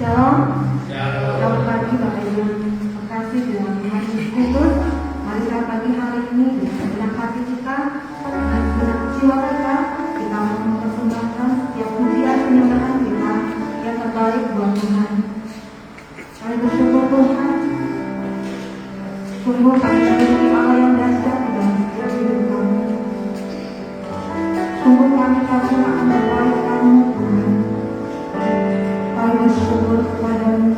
Shalom. Selamat pagi Bapak Ibu. Terima kasih dengan Tuhan Yesus Kristus. Mari pagi hari ini dengan segenap hati kita, dengan segenap jiwa kita, kita mau mempersembahkan setiap pujian penyembahan kita yang terbaik buat Tuhan. Kami bersyukur Tuhan. Sungguh kami memiliki Allah yang dahsyat dalam setiap hidup kami. Sungguh kami kagum akan kebaikan-Mu Tuhan. Kami bersyukur kepada-Mu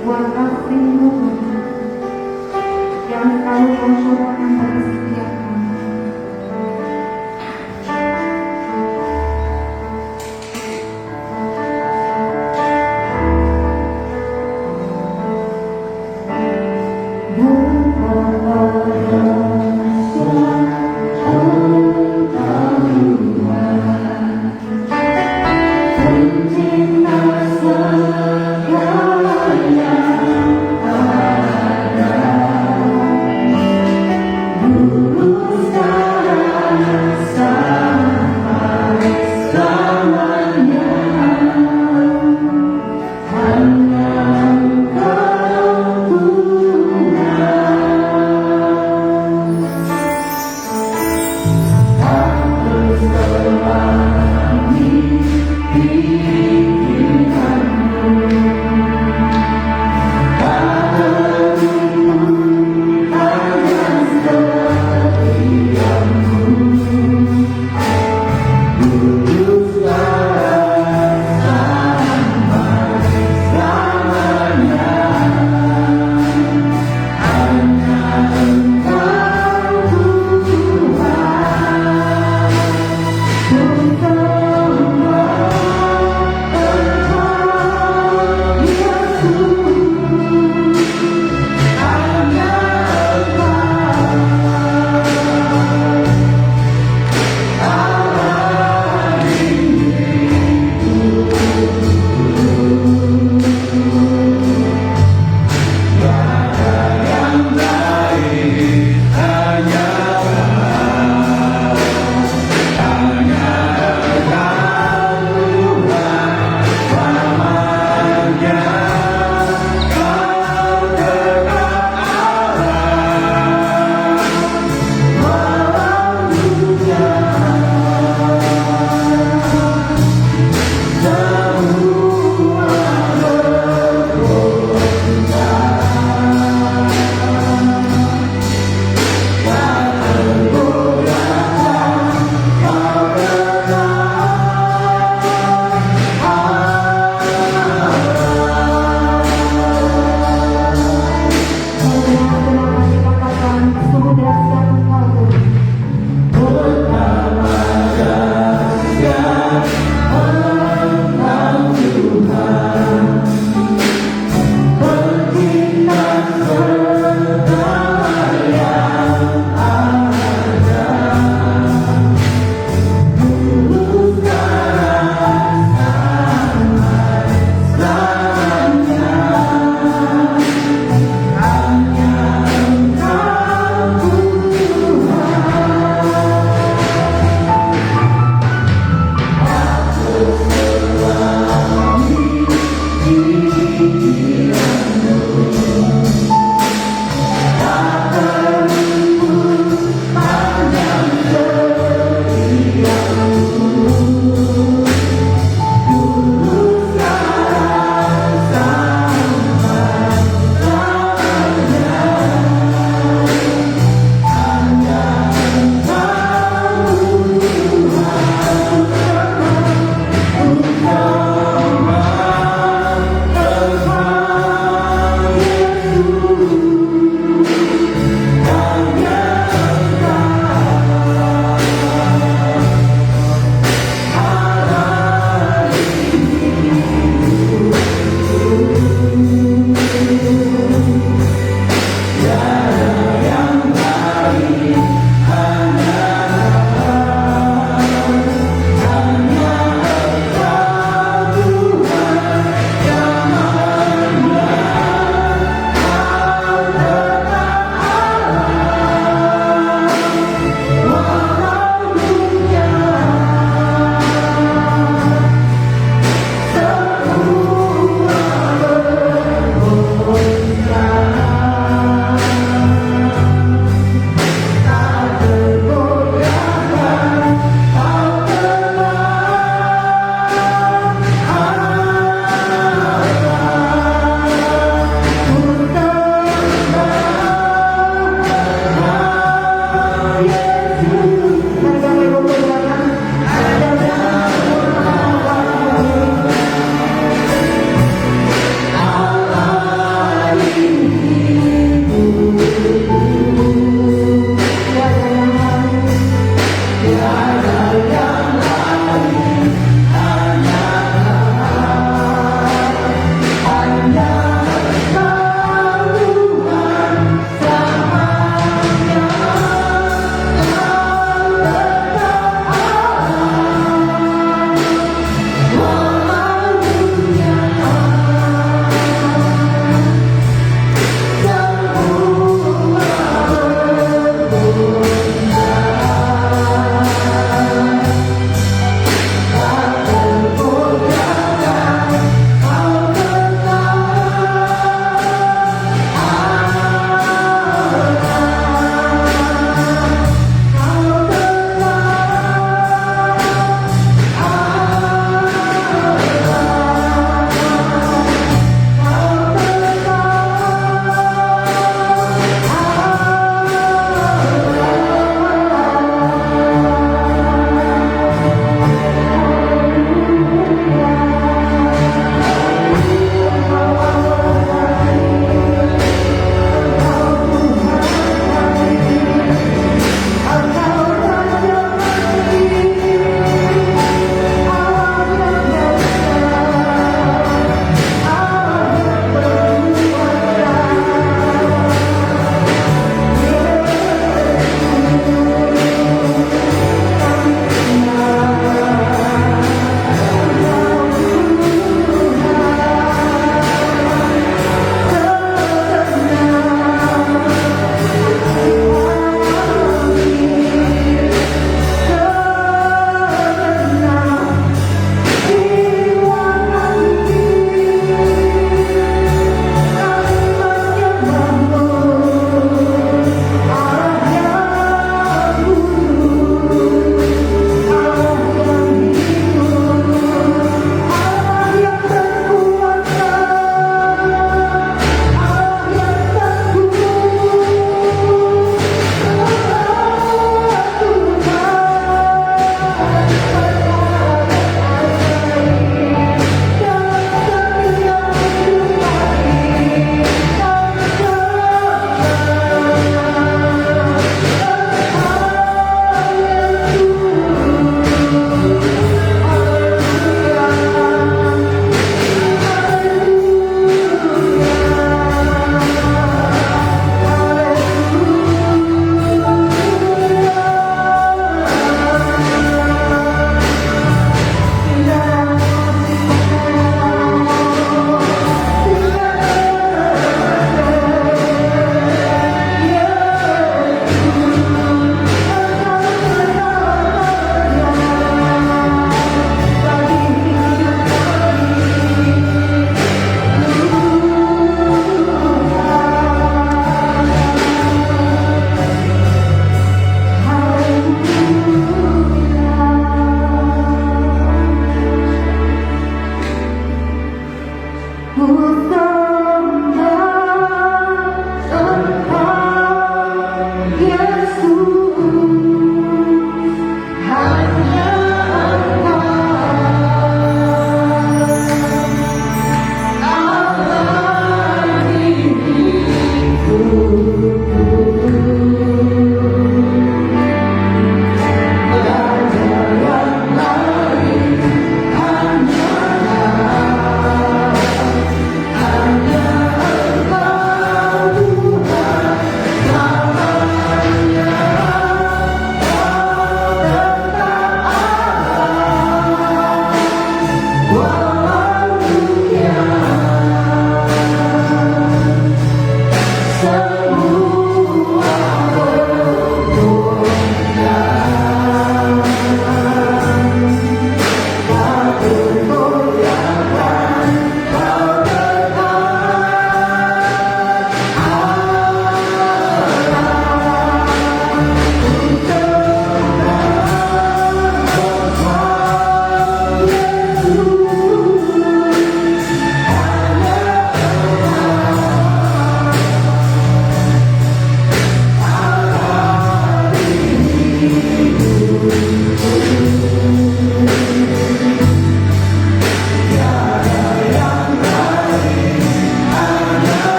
buat kasih-Mu Tuhan yang selalu Kau curahkan bagi setiap kami.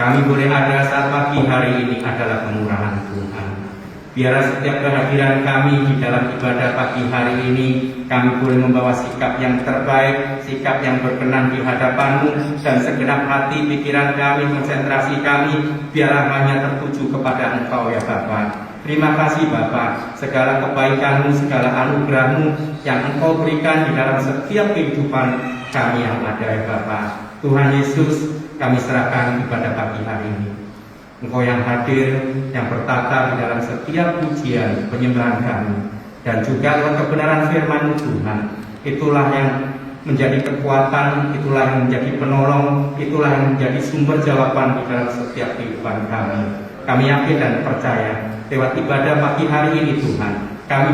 kami boleh ada saat pagi hari ini adalah kemurahan Tuhan. Biarlah setiap kehadiran kami di dalam ibadah pagi hari ini, kami boleh membawa sikap yang terbaik, sikap yang berkenan di hadapan-Mu, dan segenap hati, pikiran kami, konsentrasi kami, biarlah hanya tertuju kepada Engkau ya Bapa. Terima kasih Bapa, segala kebaikan-Mu, segala anugerah-Mu yang Engkau berikan di dalam setiap kehidupan kami yang ada ya Bapa. Tuhan Yesus, kami serahkan ibadah pagi hari ini. Engkau yang hadir, yang bertata di dalam setiap pujian, penyembahan kami, dan juga dalam kebenaran firman-Mu Tuhan. Itulah yang menjadi kekuatan, itulah yang menjadi penolong, itulah yang menjadi sumber jawaban di dalam setiap kehidupan kami. Kami yakin dan percaya lewat ibadah pagi hari ini Tuhan, kami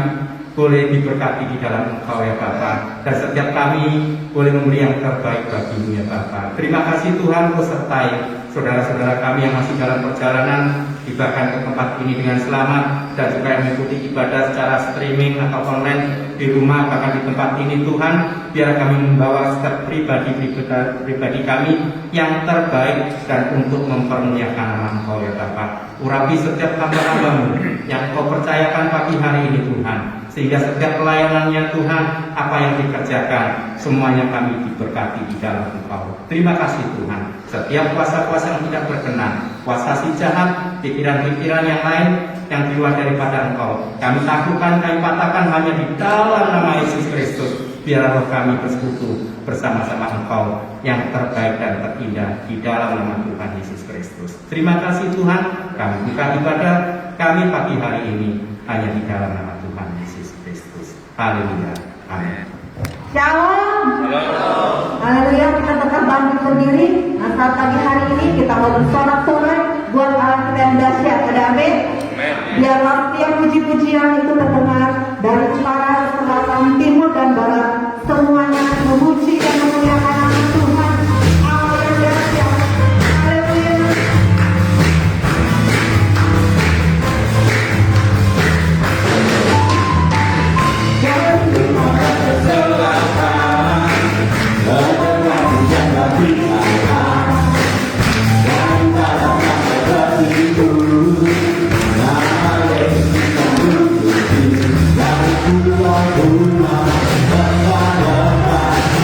boleh diberkati di dalam Engkau ya Bapa, dan setiap kami boleh memberi yang terbaik bagi-Mu ya Bapa. Terima kasih Tuhan, Kau sertai saudara-saudara kami yang masih dalam perjalanan tibakan ke tempat ini dengan selamat, dan juga yang mengikuti ibadah secara streaming atau online di rumah bahkan di tempat ini Tuhan. Biar kami membawa setiap pribadi kami yang terbaik dan untuk mempermuliakan nama Engkau ya Bapa. Urapi setiap hamba-hamba-Mu yang Kau percayakan pagi hari ini Tuhan, sehingga setiap pelayanannya Tuhan, apa yang dikerjakan, semuanya kami diberkati di dalam Engkau. Terima kasih Tuhan. Setiap kuasa-kuasa yang tidak berkenan, kuasa si jahat, pikiran-pikiran yang lain yang di luar daripada Engkau, kami taklukkan, kami patahkan hanya di dalam nama Yesus Kristus. Biarlah roh kami bersekutu bersama-sama Engkau yang terbaik dan terindah di dalam nama Tuhan Yesus Kristus. Terima kasih Tuhan, kami buka ibadah kami pagi hari ini hanya di dalam nama Tuhan Yesus Kristus. Haleluya. Amin. Shalom. Haleluya, kita tetap bangkit berdiri. Nah, saat pagi hari ini kita mau bersorak-sorai buat Allah kita yang dahsyat. Ada amin? Biarlah setiap puji-pujian itu terdengar dari utara, selatan, timur, dan barat. Semuanya memuji dan memuliakan nama Tuhan Allah yang dahsyat. Haleluya.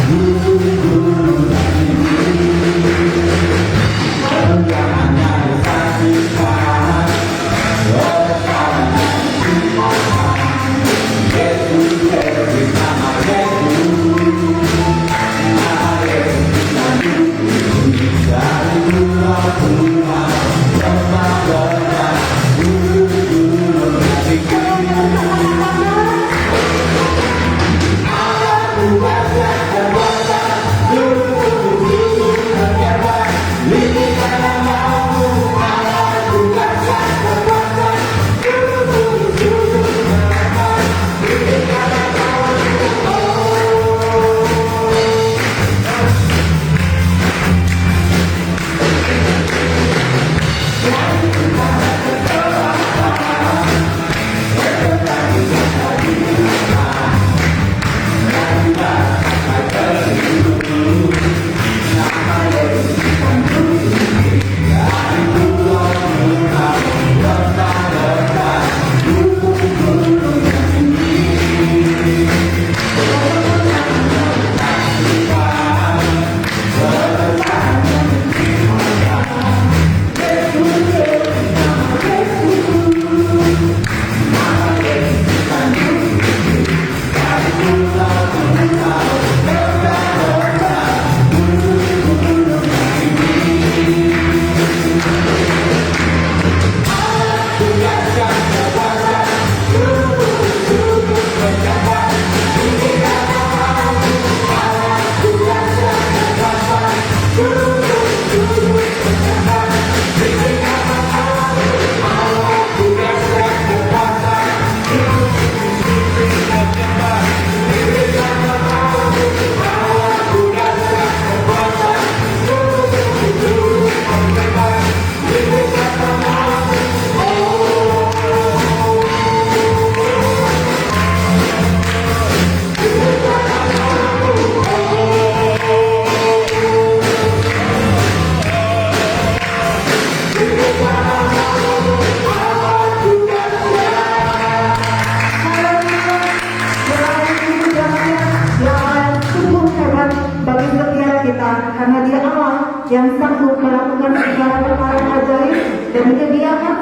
Ooh,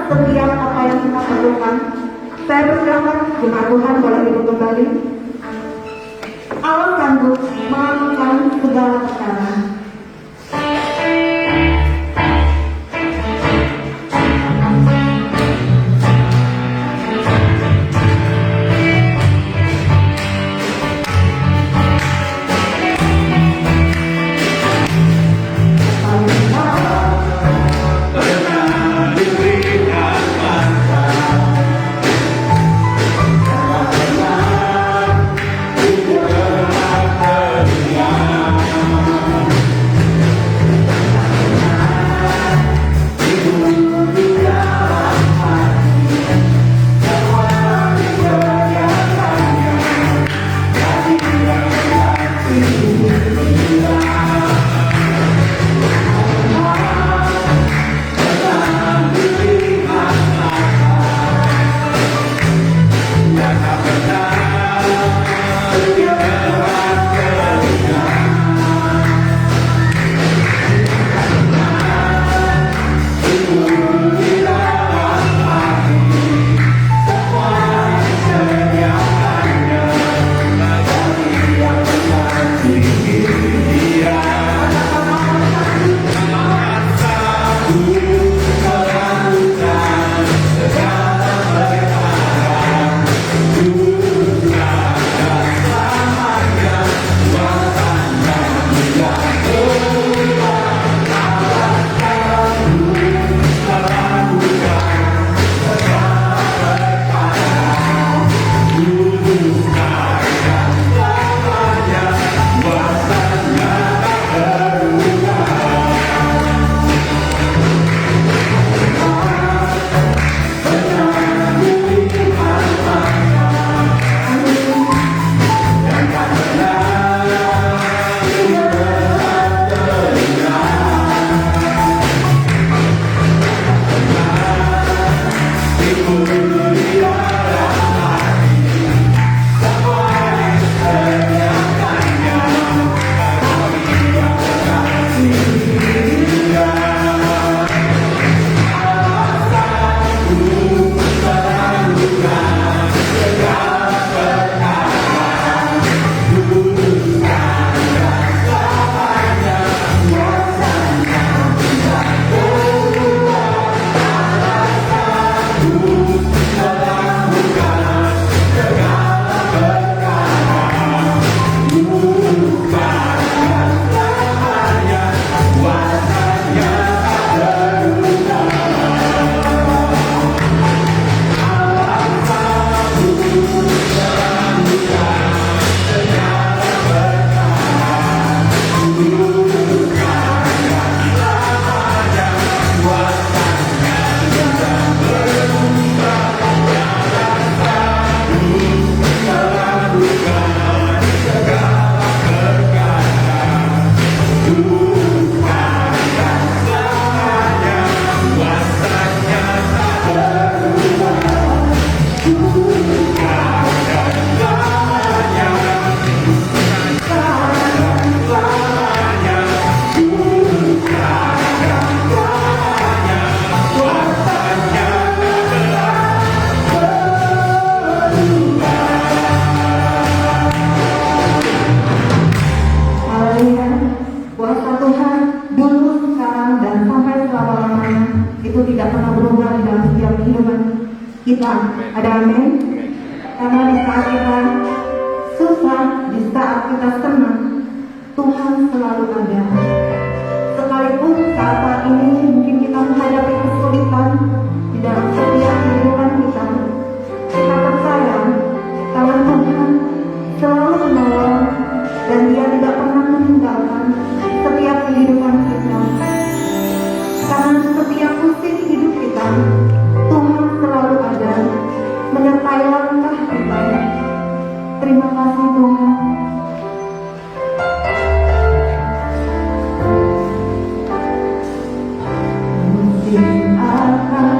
setiap apa yang kita perlukan. Saya bersyukur jemaat Tuhan boleh hidup kembali. Allah sanggup melakukan segala perkara. kita. Ada amin? Karena di saat kita susah, di saat kita senang, Tuhan selalu ada. Sekalipun saat ini mungkin kita menghadapi kesulitan di dalam setiap kehidupan kita, kita percaya tangan Tuhan selalu menolong dan Dia tidak pernah meninggalkan setiap kehidupan kita. Karena setiap musim hidup kita, Tuhan selalu ada menyertai langkah kita. Terima kasih Tuhan. Musim akan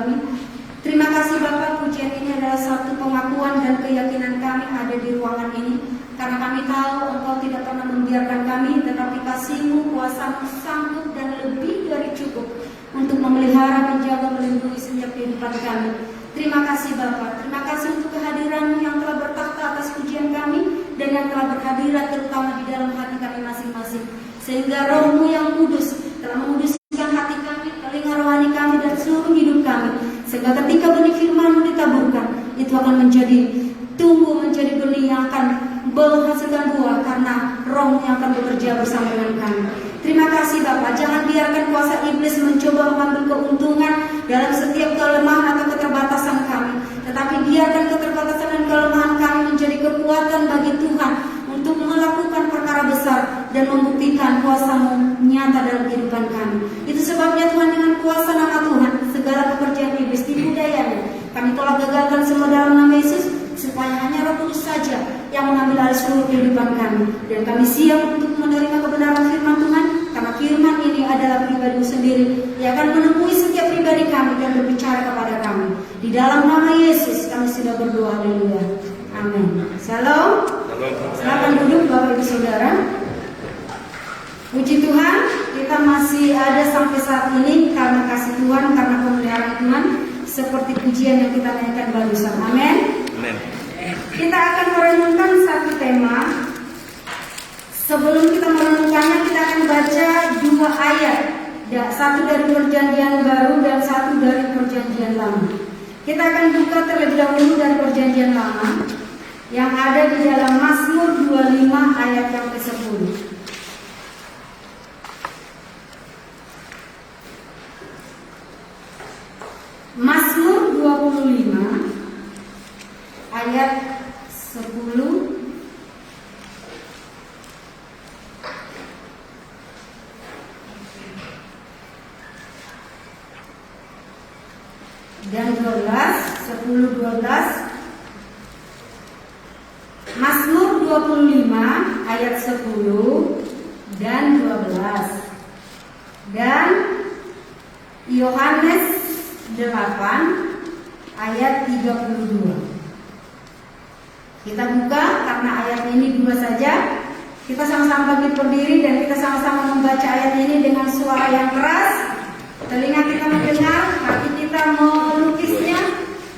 kami. Terima kasih Bapak, pujian ini adalah satu pengakuan dan keyakinan kami ada di ruangan ini. Karena kami tahu Engkau tidak pernah membiarkan kami, tetapi kasih-Mu, kuasa-Mu sanggup dan lebih dari cukup untuk memelihara, menjaga, melindungi setiap kehidupan kami. Terima kasih Bapak, terima kasih untuk kehadiran-Mu yang telah bertakhta atas pujian kami dan yang telah berhadirat terutama di dalam hati kami masing-masing. Sehingga Roh-Mu yang kudus telah menguduskan hati kami, telinga rohani kami dan seluruh hidup kami. Sehingga ketika benih firman-Mu ditaburkan, itu akan menjadi tumbuh menjadi benih yang akan menghasilkan buah karena Roh yang akan bekerja bersama dengan kami. Terima kasih Bapak, jangan biarkan kuasa iblis mencoba mengambil keuntungan dalam setiap kelemahan atau keterbatasan kami, tetapi biarkan keterbatasan dan kelemahan kami menjadi kekuatan bagi Tuhan untuk melakukan perkara besar dan membuktikan kuasa-Mu nyata dalam kehidupan kami. Itu sebabnya Tuhan, dengan kuasa nama Tuhan, segala pekerjaan iblis tipu dayanya kami telah gagalkan semua dalam nama Yesus, supaya hanya Roh Kudus saja yang mengambil alih seluruh kehidupan kami. Dan kami siap untuk menerima kebenaran firman Tuhan, karena firman ini adalah pribadi sendiri yang akan menemui setiap pribadi kami dan berbicara kepada kami. Di dalam nama Yesus kami sudah berdoa, haleluya, amin. Shalom. Silakan duduk Bapak Ibu Saudara. Puji Tuhan, kita masih ada sampai saat ini karena kasih Tuhan, karena pemeliharaan Tuhan, seperti pujian yang kita nyanyikan barusan. Amin. Kita akan merenungkan satu tema. Sebelum kita merenungkannya, kita akan baca dua ayat, satu dari Perjanjian Baru dan satu dari Perjanjian Lama. Kita akan buka terlebih dahulu dari Perjanjian Lama yang ada di dalam Mazmur 25 ayat yang ke-10. Mazmur 25 ayat 10 dan 12, 10, 12. Mazmur 25 ayat 10 dan 12. Dan Yohanes 8 ayat 32. Kita buka karena ayat ini dua saja. Kita sama-sama bangkit berdiri dan kita sama-sama membaca ayat ini dengan suara yang keras. Telinga kita mendengar, hati kita melukisnya,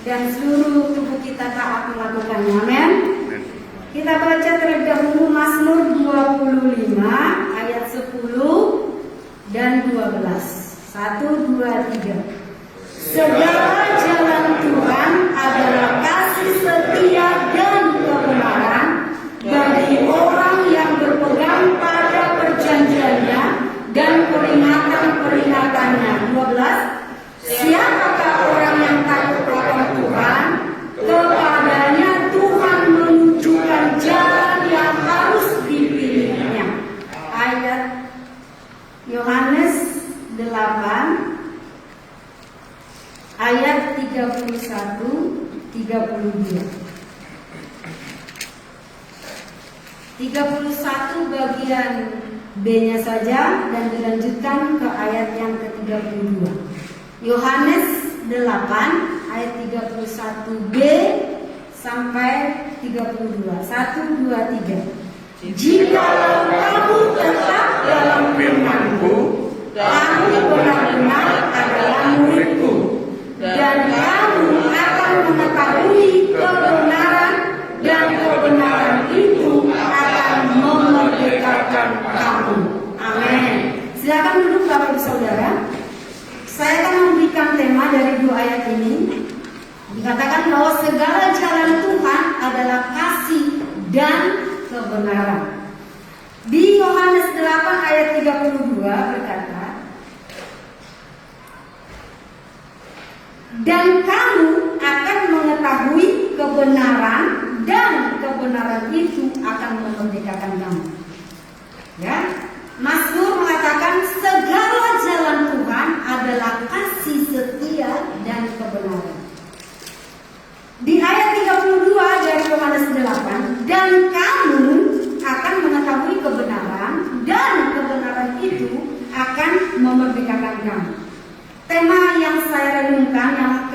dan seluruh tubuh kita taat melakukannya. Amin. Kita baca terlebih dahulu Mazmur 25 ayat 10 dan 12. 1, 2, 3. Segala jalan Tuhan adalah kasih setia dan kebenaran bagi orang yang berpegang pada perjanjiannya dan peringatan-peringatannya. 12. Siapakah orang yang takut akan Tuhan? Kepadanya Tuhan menunjukkan jalan yang harus dipilihnya. Ayat Yohanes 8 ayat 31, 32. 31 bagian B-nya saja dan dilanjutkan ke ayat yang ke-32. Yohanes 8 ayat 31B sampai 32. 1, 2, 3. Jikalau kamu tetap dalam firman-Ku, kamu benar-benar adalah murid-Ku, dan kamu akan mengetahui kebenaran, dan kebenaran itu akan memerdekakan kamu. Amin. Silakan duduk Bapak Ibu Saudara. Saya akan memberikan tema dari dua ayat ini. Dikatakan bahwa segala jalan Tuhan adalah kasih dan kebenaran. Di Yohanes 8 ayat 32 berkata, dan kamu akan mengetahui kebenaran, dan kebenaran itu akan memerdekakan kamu. Ya, Mazmur mengatakan segala jalan Tuhan adalah kasih setia dan kebenaran. Di ayat 32 dari Yohanes 8, dan kamu akan mengetahui kebenaran, dan kebenaran itu akan memerdekakan kamu. Tema yang saya renungkan, yang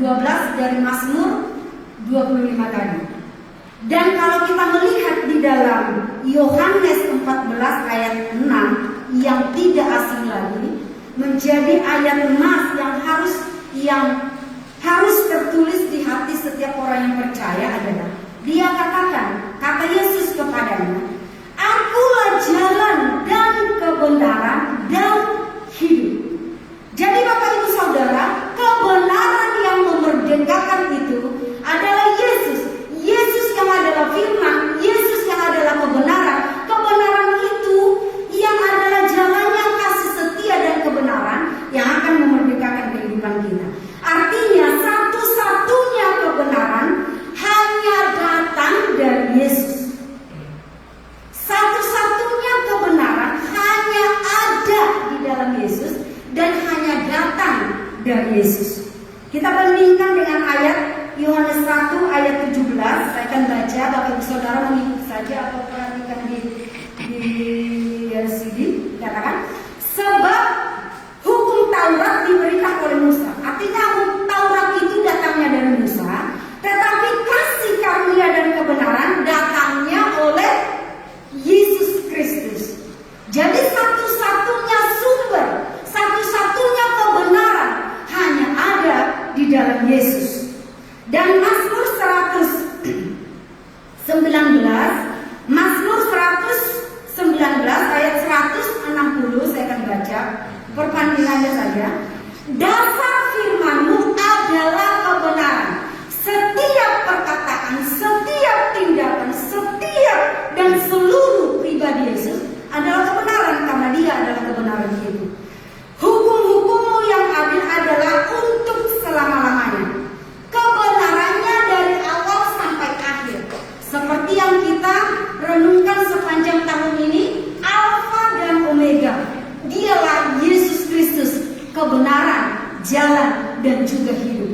12 dari Mazmur 25 tadi. Dan kalau kita melihat di dalam Yohanes 14 ayat 6 yang tidak asing lagi, menjadi ayat emas yang harus tertulis di hati setiap orang yang percaya adalah, dia katakan, kata Yesus kepadanya, Akulah jalan dan kebenaran dan hidup. Jadi Bapak Ibu Saudara, kebenaran yang memerdekakan itu adalah Yesus. Yesus yang adalah firman, Yesus yang adalah kebenaran. Kebenaran itu yang adalah jalannya kasih setia dan kebenaran yang akan memerdekakan kehidupan kita. Artinya satu-satunya kebenaran hanya datang dari Yesus. Satu-satunya kebenaran hanya ada di dalam Yesus dan hanya datang dari Yesus. Kita bandingkan dengan ayat Yohanes 1 ayat 17. Saya akan baca, Bapak Ibu Saudara mengikuti saja atau perhatikan di LCD. Katakan, sebab hukum Taurat diberikan oleh Musa. Artinya hukum Taurat itu datangnya dari Musa, tetapi kasih karunia dan kebenaran datangnya oleh Yesus Kristus. Jadi satu-satunya sumber, satu-satunya kebenaran hanya ada di dalam Yesus. Dan Mazmur 119 ayat 160 saya akan baca perbandingannya saja. Dasar firman-Mu adalah kebenaran. Setiap perkataan, setiap tindakan, setiap dan seluruh pribadi Yesus adalah kebenaran karena Dia adalah kebenaran itu. Hukum-hukum-Mu yang adil adalah untuk selama-lamanya. Kebenarannya dari awal sampai akhir. Seperti yang kita renungkan sepanjang tahun ini, Alfa dan Omega. Dialah Yesus Kristus, kebenaran, jalan, dan juga hidup,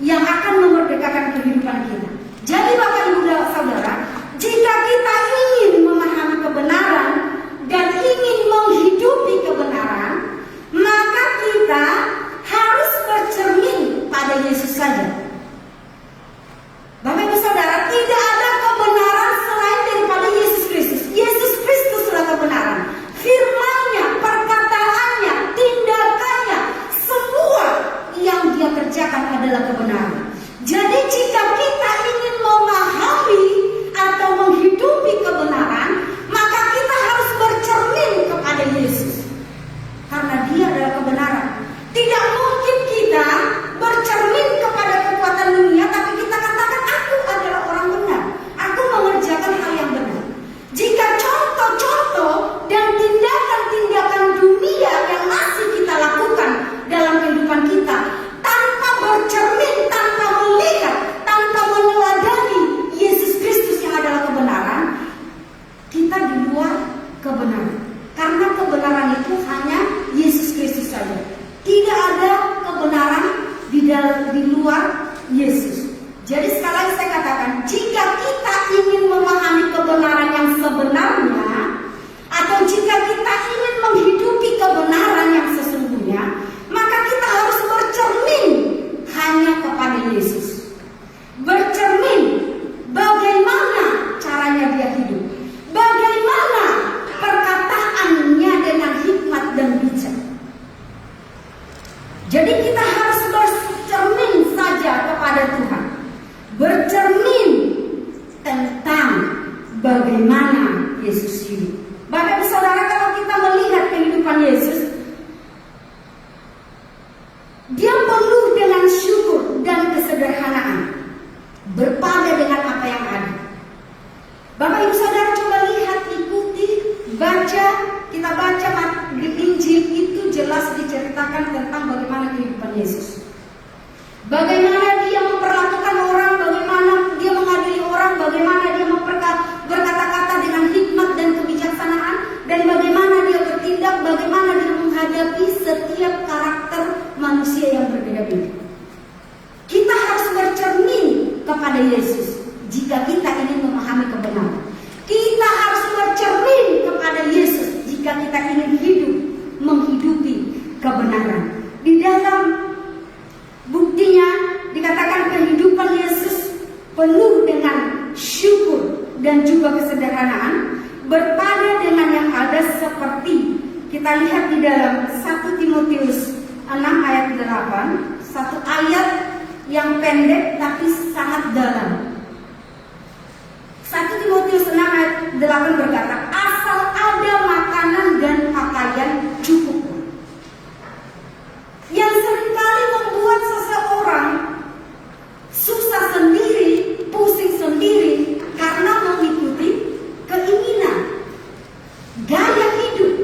yang akan memerdekakan kehidupan kita. Jadi Bapak Ibu Saudara, jika kita ingin memahami kebenaran dan ingin menghidupi kebenaran, maka kita harus bercermin pada Yesus saja. Bapak Ibu Saudara, tidak ada kebenaran selain daripada Yesus Kristus. Yesus Kristuslah kebenaran. Firman-Nya, perkataannya, tindakannya, semua yang Dia kerjakan adalah kebenaran. Jadi jika kita ingin memahami atau menghidupi kebenaran, maka kita harus bercermin kepada Yesus. Karena Dia adalah kebenaran. Tidak mungkin kita bercermin kepada kekuatan dunia, tapi kita katakan, aku adalah orang benar, aku mengerjakan hal yang benar. Jika contoh-contoh dan tindakan-tindakan dunia yang masih kita lakukan dalam kehidupan kita, tanpa bercermin, tanpa melihat, tanpa meneladani Yesus Kristus yang adalah kebenaran, kita di luar kebenaran. Karena kebenaran itu hanya Yesus Kristus saja. Tidak ada kebenaran di luar Yesus. Jadi sekali lagi saya katakan, jika kita ingin memahami kebenaran yang sebenarnya, atau jika kita ingin menghidupi kebenaran yang sesungguhnya, maka kita harus bercermin hanya kepada Yesus. Bercermin bagaimana caranya Dia hidup, bagaimana perkataannya dengan hikmat dan bijak. Jadi kita harus bercermin saja kepada Tuhan, bercermin tentang bagaimana Yesus hidup. Bapak Ibu Saudara, kalau kita melihat kehidupan Yesus, Dia penuh dengan syukur dan kesederhanaan, berpada dengan apa yang ada. Bapak Ibu Saudara, coba lihat, ikuti, baca. Kita baca di Injil itu jelas diceritakan tentang bagaimana kehidupan Yesus. Bagaimana Dia memperlakukan orang, bagaimana Dia mengadili orang, bagaimana Dia berkata-kata dengan hikmat dan kebijaksanaan, dan bagaimana Dia bertindak, bagaimana Dia menghadapi setiap karakter manusia yang berbeda-beda. Kita harus bercermin kepada Yesus jika kita ingin memahami kebenaran. Kita harus bercermin kepada Yesus jika kita ingin menghidupi kebenaran. Di dalam buktinya dikatakan penuh dengan syukur dan juga kesederhanaan, berpada dengan yang ada seperti kita lihat di dalam 1 Timotius 6 ayat 8, satu ayat yang pendek tapi sangat dalam. 1 Timotius 6 ayat 8 berkata, asal ada makanan dan pakaian cukup. Yang seringkali membuat seseorang susah sendiri, pusing sendiri karena mengikuti keinginan gaya hidup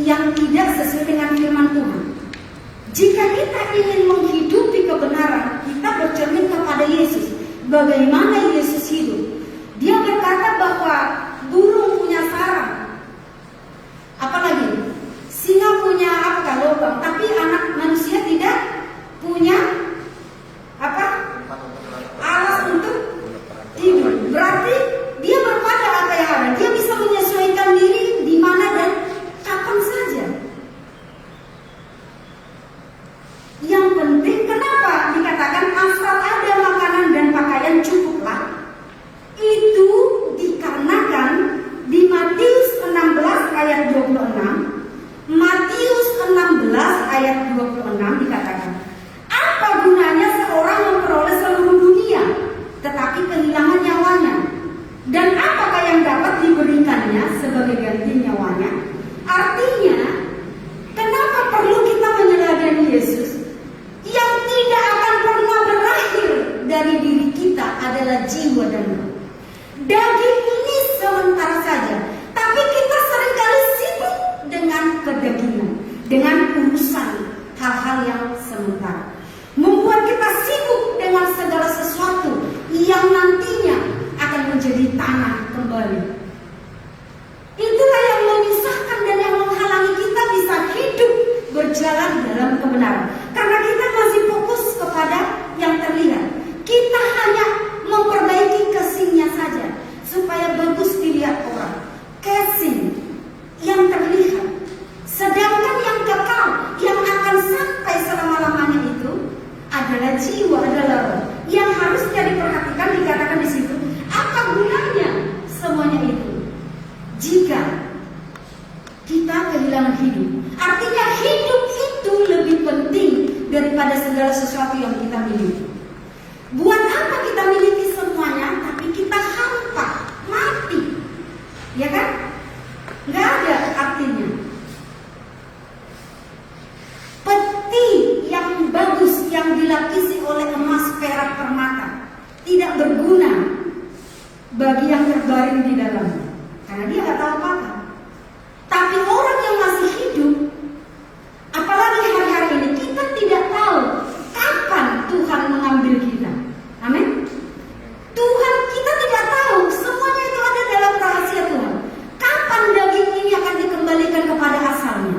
yang tidak sesuai dengan firman Tuhan. Jika kita ingin menghidupi kebenaran, kita bercermin kepada Yesus. Bagaimana Yesus hidup? Dia berkata bahwa burung punya sarang, apalagi singa punya lubang, tapi anak manusia tidak punya alas untuk tidur. Berarti dia berpada apa yang ada. Dia bisa menyesuaikan diri di mana dan kapan saja. Yang penting kenapa dikatakan asal ada makanan dan pakaian cukuplah? Itu dikarenakan di Matius 16 ayat 26, Matius 16 ayat 26 dikatakan, apa gunanya seorang memperoleh seluruh dunia tetapi kehilangan nyawanya? Dan apakah yang dapat diberikannya sebagai ganti nyawanya? Artinya, kenapa perlu kita meneladani Yesus? Yang tidak akan pernah berakhir dari diri kita adalah jiwa dan roh. Daging ini sementara saja, tapi kita seringkali sibuk dengan kedagingan, dengan urusan hal-hal yang sementara, membuat kita sibuk dengan segala sesuatu yang nantinya akan menjadi tanah kembali. Itulah yang memisahkan dan yang menghalangi kita bisa hidup berjalan dalam kebenaran, karena kita masih fokus kepada yang terlihat. Kita hanya memperbaiki casingnya saja supaya bagus dilihat orang, casing yang terlihat. Sedangkan yang kekal, yang akan sampai selama-lamanya itu adalah jiwa, adalah roh, yang harusnya diperhatikan. Dikatakan di situ, apa gunanya semuanya itu jika kita kehilangan hidup? Artinya hidup itu lebih penting daripada segala sesuatu yang kita miliki. Buat apa kita miliki semuanya tapi kita hampa, mati, ya kan? Nggak ada artinya. Peti yang bagus yang dilapisi oleh emas, perak, permata tidak berguna bagi yang terbaring di dalamnya, karena dia nggak tahu apa-apa. Tapi orang yang masih hidup, apalagi hari-hari ini, kita tidak tahu kapan Tuhan mengambil kita. Amin. Tuhan, kita tidak tahu, semuanya itu ada dalam rahasia Tuhan. Kapan daging ini akan dikembalikan kepada asalnya?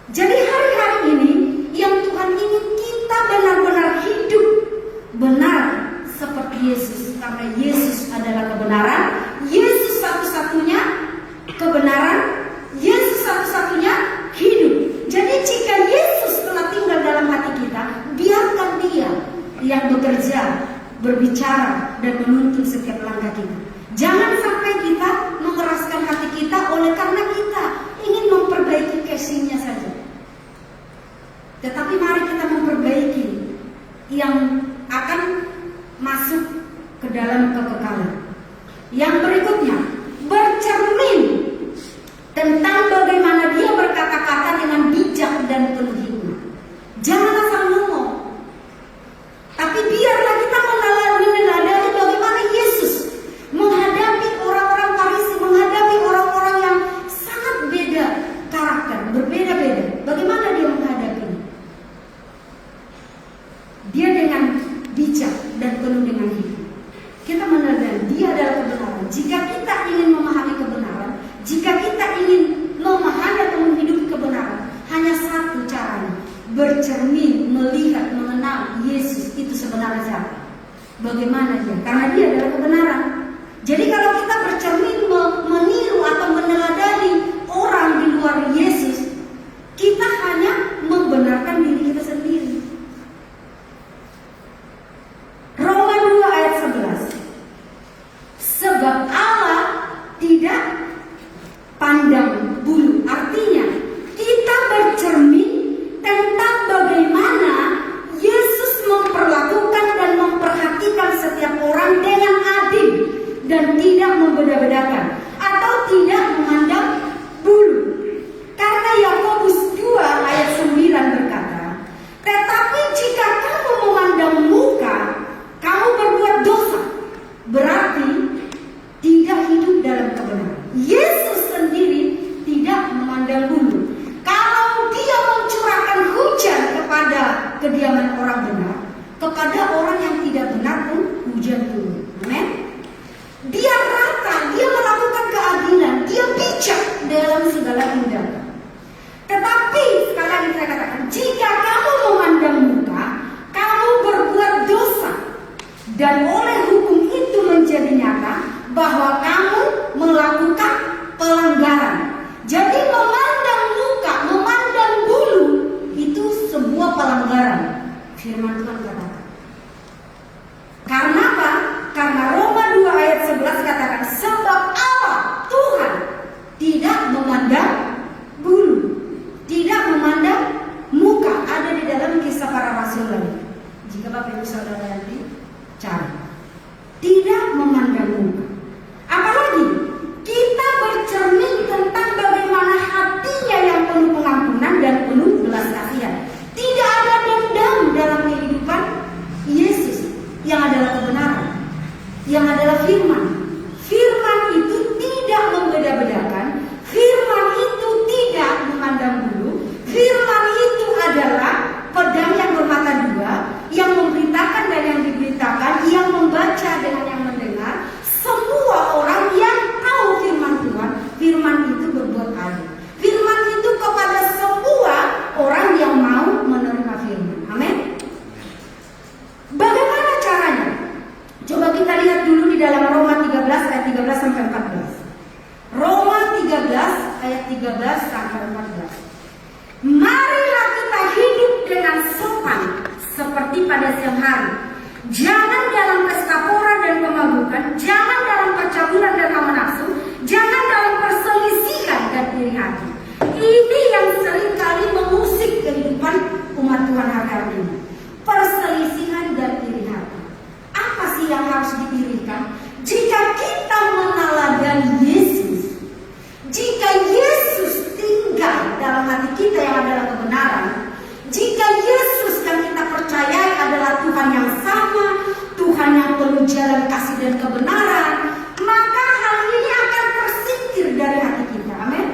Jadi hari-hari ini yang Tuhan ingin kita benar-benar hidup benar seperti Yesus, karena Yesus adalah kebenaran. Yesus satu-satunya kebenaran, Yesus satu-satunya hidup. Jadi jika Yesus telah tinggal dalam hati kita, biarkan Dia yang bekerja, berbicara, dan menuntun setiap langkah kita. Jangan sampai kita mengeraskan hati kita oleh karena kita ingin memperbaiki casingnya saja. Tetapi mari kita memperbaiki yang akan masuk ke dalam kekekalan. Yang berikutnya, bercermin tentang bagaimana dia berkata-kata dengan bijak dan penuh hikmat. Jangan asal ngomong, tapi biarlah kita meneladani bagaimana Yesus menghadapi orang-orang Farisi, menghadapi orang-orang yang sangat beda karakter, berbeda-beda. Bagaimana dia menghadapinya? Dia dengan bijak dan penuh dengan hikmat. Kita meneladani dia adalah kebenaran. Jika kita ingin memahami kebenaran, jika kita ingin memahami atau menghidupi kebenaran, hanya satu caranya: bercermin, melihat, mengenal Yesus itu sebenarnya siapa, bagaimana dia, karena dia adalah kebenaran. Jadi kalau kita bercermin, meniru atau meneladani orang di luar Yesus, kita hanya membenarkan diri kita sendiri. Roh dan orang benar, kepada orang yang tidak benar pun hujan turun. Amin. Dia rata, dia melakukan keadilan, dia bijak dalam segala tindakan. Tetapi sekali lagi saya katakan, jika kamu memandang muka, kamu berbuat dosa, dan oleh hukum itu menjadi nyata bahwa kamu melakukan pelanggaran. Jadi memandang muka, memandang bulu itu sebuah pelanggaran. Firman Tuhan katakan. Karena apa? Karena Roma 2 ayat 11 katakan, sebab Allah Tuhan tidak memandang bulu, tidak memandang muka. Ada di dalam Kisah Para Rasul lagi. Jika Bapak Ibu Saudara nanti cari, tidak memandang muka. Apalagi kita bercermin tentang bagaimana hatinya yang penuh pengampunan dan penuh belas kasihan. Tidak ada dendam dalam kehidupan Yesus yang adalah kebenaran, yang adalah firman. Firman itu tidak membeda-bedakan, firman itu tidak memandang bulu, firman itu adalah pedang yang bermata dua, yang memberitakan dan yang diberitakan, yang membaca dengan yang mendengar. Semua orang yang tahu firman Tuhan, firman itu berbuat adil. Firman itu kepada semua orang yang mau menerima firman. Amin. Bagaimana caranya? Coba kita lihat dulu di dalam Roma 13 ayat 13 sampai 14. Roma 13 ayat 13 sampai 14. Marilah kita hidup dengan sopan seperti pada siang hari. Jangan dalam pesta pora dan pemabukan, jangan dalam percabulan dan hawa nafsu, jangan dalam perselisihan dan iri hati. Ini yang seringkali mengusik kehidupan umat Tuhan hari ini. Perselisihan dan iri hati. Apa sih yang harus diirikan? Jika kita meneladani Yesus, jika Yesus tinggal dalam hati kita yang adalah kebenaran, jika Yesus yang kita percayai adalah Tuhan yang sama, Tuhan yang penuh jalan kasih dan kebenaran, maka hal ini akan tersingkir dari hati kita. Amin.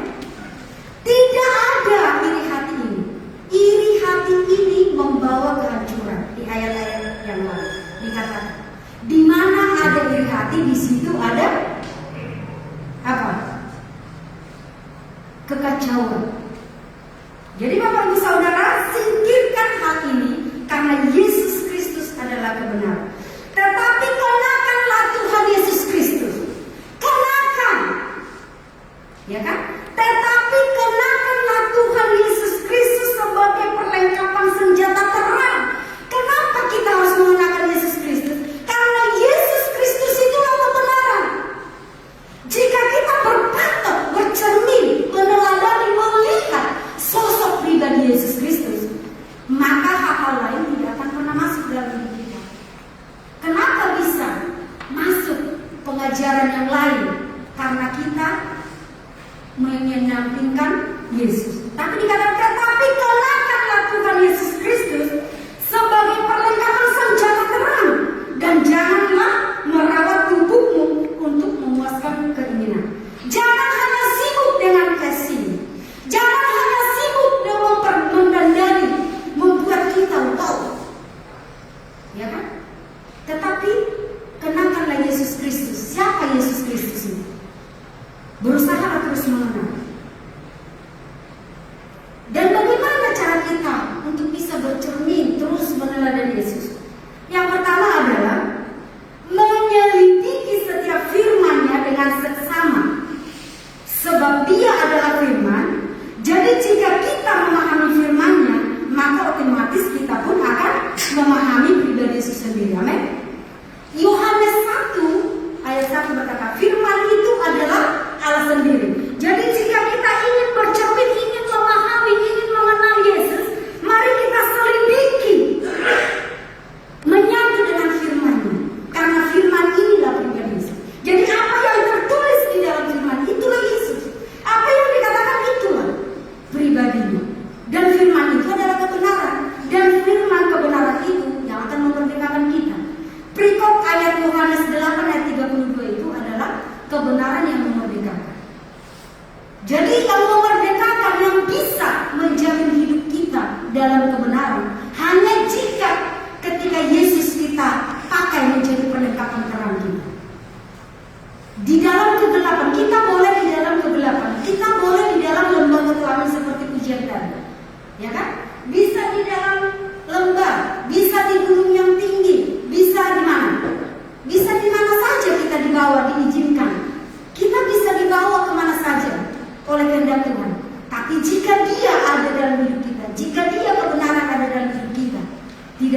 Tidak ada iri hati ini. Iri hati ini membawa kehancuran. Di ayat-ayat yang lalu dikatakan, di mana ada iri hati, di situ ada apa? Kekacauan. Jadi Bapak Ibu Saudara, singkirkan hal ini karena Yesus Kristus adalah kebenaran. Tetapi kenakanlah Tuhan Yesus Kristus. Kenakan. Ya kan? Tetapi kenakanlah Tuhan Yesus Kristus sebagai perlengkapan senjata terang. Kenapa kita harus mengenakan Yesus Kristus? Karena Yesus Kristus itulah kebenaran. Jika kita berpatok, bercermin, meneladani, melihat sosok pribadi Yesus Kristus, maka hal-hal lain tidak akan pernah masuk dalam hidup kita. Kenapa bisa masuk pengajaran yang lain? Karena kita menyampingkan Yesus. Tapi dikatakan, tapi kenakanlah Tuhan Yesus Kristus sebagai perlengkapan senjata terang, dan janganlah merawat tubuhmu untuk memuaskan keinginan. Jangan hanya sibuk dengan casing, jangan hanya sibuk dengan mendandani, membuat kita wow, ya kan? Tetapi kenakanlah Yesus Kristus. Siapa Yesus Kristus ini? Berusaha terus mengenal. Dan bagaimana cara kita untuk bisa bercermin terus meneladani Yesus? Yang pertama adalah menyelidiki setiap firman-Nya dengan seksama. Sebab Dia adalah firman. Jadi jika kita memahami firman-Nya, maka otomatis kita pun akan memahami pribadi Yesus sendiri. Amin. Yohanes 1 ayat 1 berkata, firman itu adalah Allah sendiri. Jadi jika kita ingin bercermin, ingin memahami, ingin mengenal Yesus, mari kita selidiki, menyatu dengan firman-Nya. Karena firman inilah pribadi Yesus. Jadi apa yang tertulis di dalam firman itulah Yesus. Apa yang dikatakan itulah pribadinya. Dan firman itu adalah kebenaran. Dan firman kebenaran itu yang akan memerdekakan kita. Berikut ayat Yohanes 8 ayat 32 itu adalah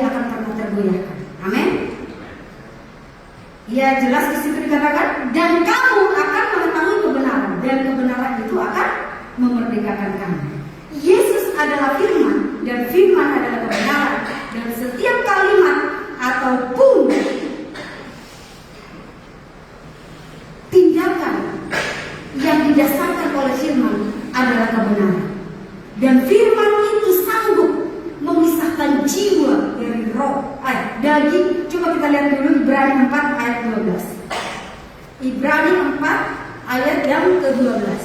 tidak akan pernah tergoyahkan. Amin. Ya, jelas di situ dikatakan, dan kamu akan mengetahui kebenaran, dan kebenaran itu akan memerdekakan kamu. Yesus adalah firman, dan firman adalah kebenaran, dan setiap kalimat ataupun tindakan yang didasarkan oleh firman adalah kebenaran. Dan firman itu sanggup memisahkan jiwa dari roh, daging. Coba kita lihat dulu Ibrani 4 ayat 12. Ibrani 4 ayat yang ke-12.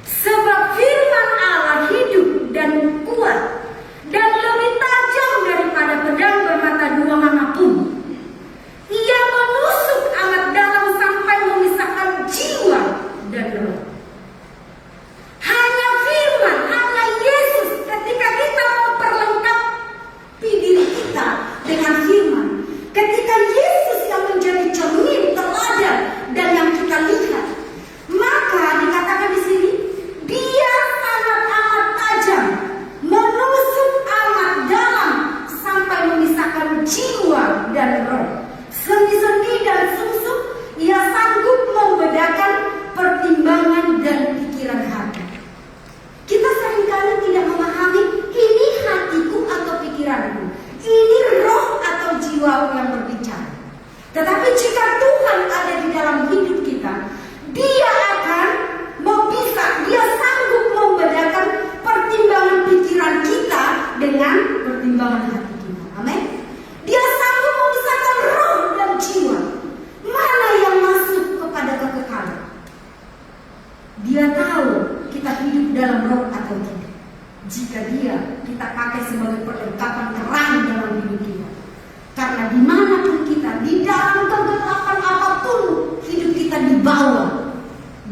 Sebab firman Allah hidup dan kuat dan lebih tajam daripada pedang bermata dua manapun. Ia menusuk amat dalam sampai memisahkan jiwa dan roh. Hanya firman, hanya Yesus, ketika kita memperlengkapi diri kita dengan firman, ketika Yesus yang menjadi cermin, teladan, dan yang kita lihat, maka dikatakan di sini, dia sangat amat tajam, menusuk amat dalam sampai memisahkan jiwa dan roh, sendi-sendi dan sumsum. Ia sanggup membedakan pertimbangan dan pikiran hati. Kita seringkali tidak memahami ini hatiku atau pikiranku, ini roh atau jiwaku yang berbicara. Tetapi jika Tuhan ada di dalam hidup kita, dia akan memisah, dia sanggup membedakan pertimbangan pikiran kita dengan pertimbangan hati kita. Amin. Dia sanggup memisahkan roh dan jiwa. Mana yang masuk kepada kekekalan? Dia tahu kita hidup dalam roh atau tidak. Jika kita pakai sebagai perlengkapan terang dalam hidup kita. Karena dimanapun kita, di dalam kegelapan apapun hidup kita dibawa,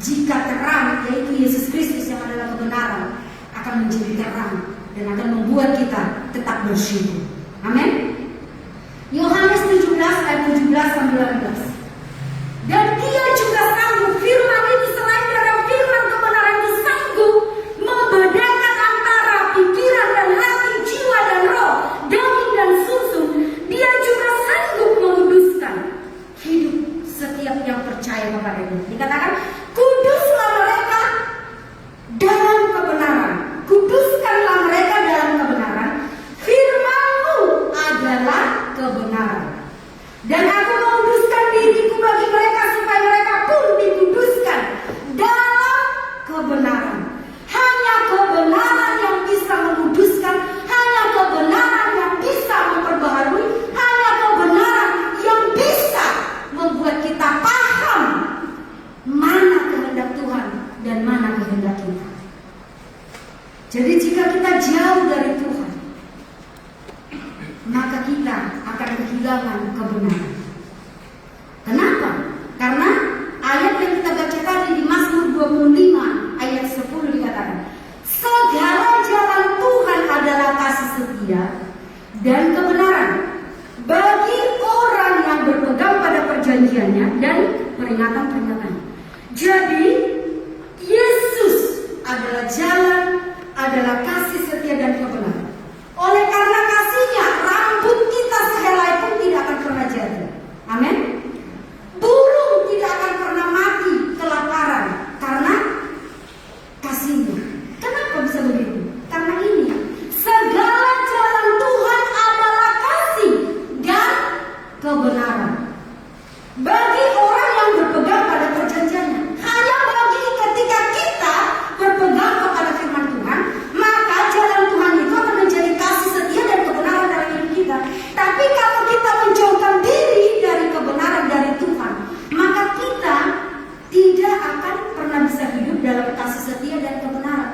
jika terang, yaitu Yesus Kristus yang adalah kebenaran, akan menjadi terang dan akan membuat kita tetap bersyukur. Amin. Yohanes 17 ayat 17-19. Dan dia juga sanggup, firman itu selain dari firman kebenaran itu sanggup membedakan antara pikiran dan hati, jiwa dan roh, daging dan susu. Dia juga sanggup menguduskan hidup setiap yang percaya kepada-Nya. Dikatakan, kuduslah mereka dalam kebenaran. Kuduskanlah mereka dalam kebenaran. Firman-Mu adalah kebenaran. Dan aku menguduskan diriku bagi mereka supaya mereka pun dikuduskan dalam kebenaran. Hanya kebenaran yang bisa menguduskan, hanya kebenaran yang bisa memperbaharui, hanya kebenaran yang bisa membuat kita paham mana kehendak Tuhan dan mana kehendak kita. Jadi jika kita jauh dari Tuhan, maka kita akan kehilangan kebenaran. Kenapa? Karena ayat yang kita baca tadi di Mazmur 25 ayat 10 dikatakan, segala jalan Tuhan adalah kasih setia dan kebenaran bagi orang yang berpegang pada perjanjiannya dan peringatan-peringatannya. Jadi Yesus adalah jalan, adalah kasih setia dan kebenaran. Oleh karena kasih-Nya, rambut kita sehelai pun tidak akan pernah jatuh. Amin. Burung tidak akan pernah mati kelaparan karena kasih-Nya. Kenapa bisa begitu? Karena ini, segala jalan Tuhan adalah kasih dan kebenaran bagi orang yang berpegang pada perjanjiannya. Hanya bagi ketika kita berpegang kepada firman Tuhan, maka jalan Tuhan itu akan menjadi kasih setia dan kebenaran dalam hidup kita. Tapi kalau kita menjauhkan diri dari kebenaran dari Tuhan, maka kita tidak akan pernah bisa hidup dalam kasih setia dan kebenaran.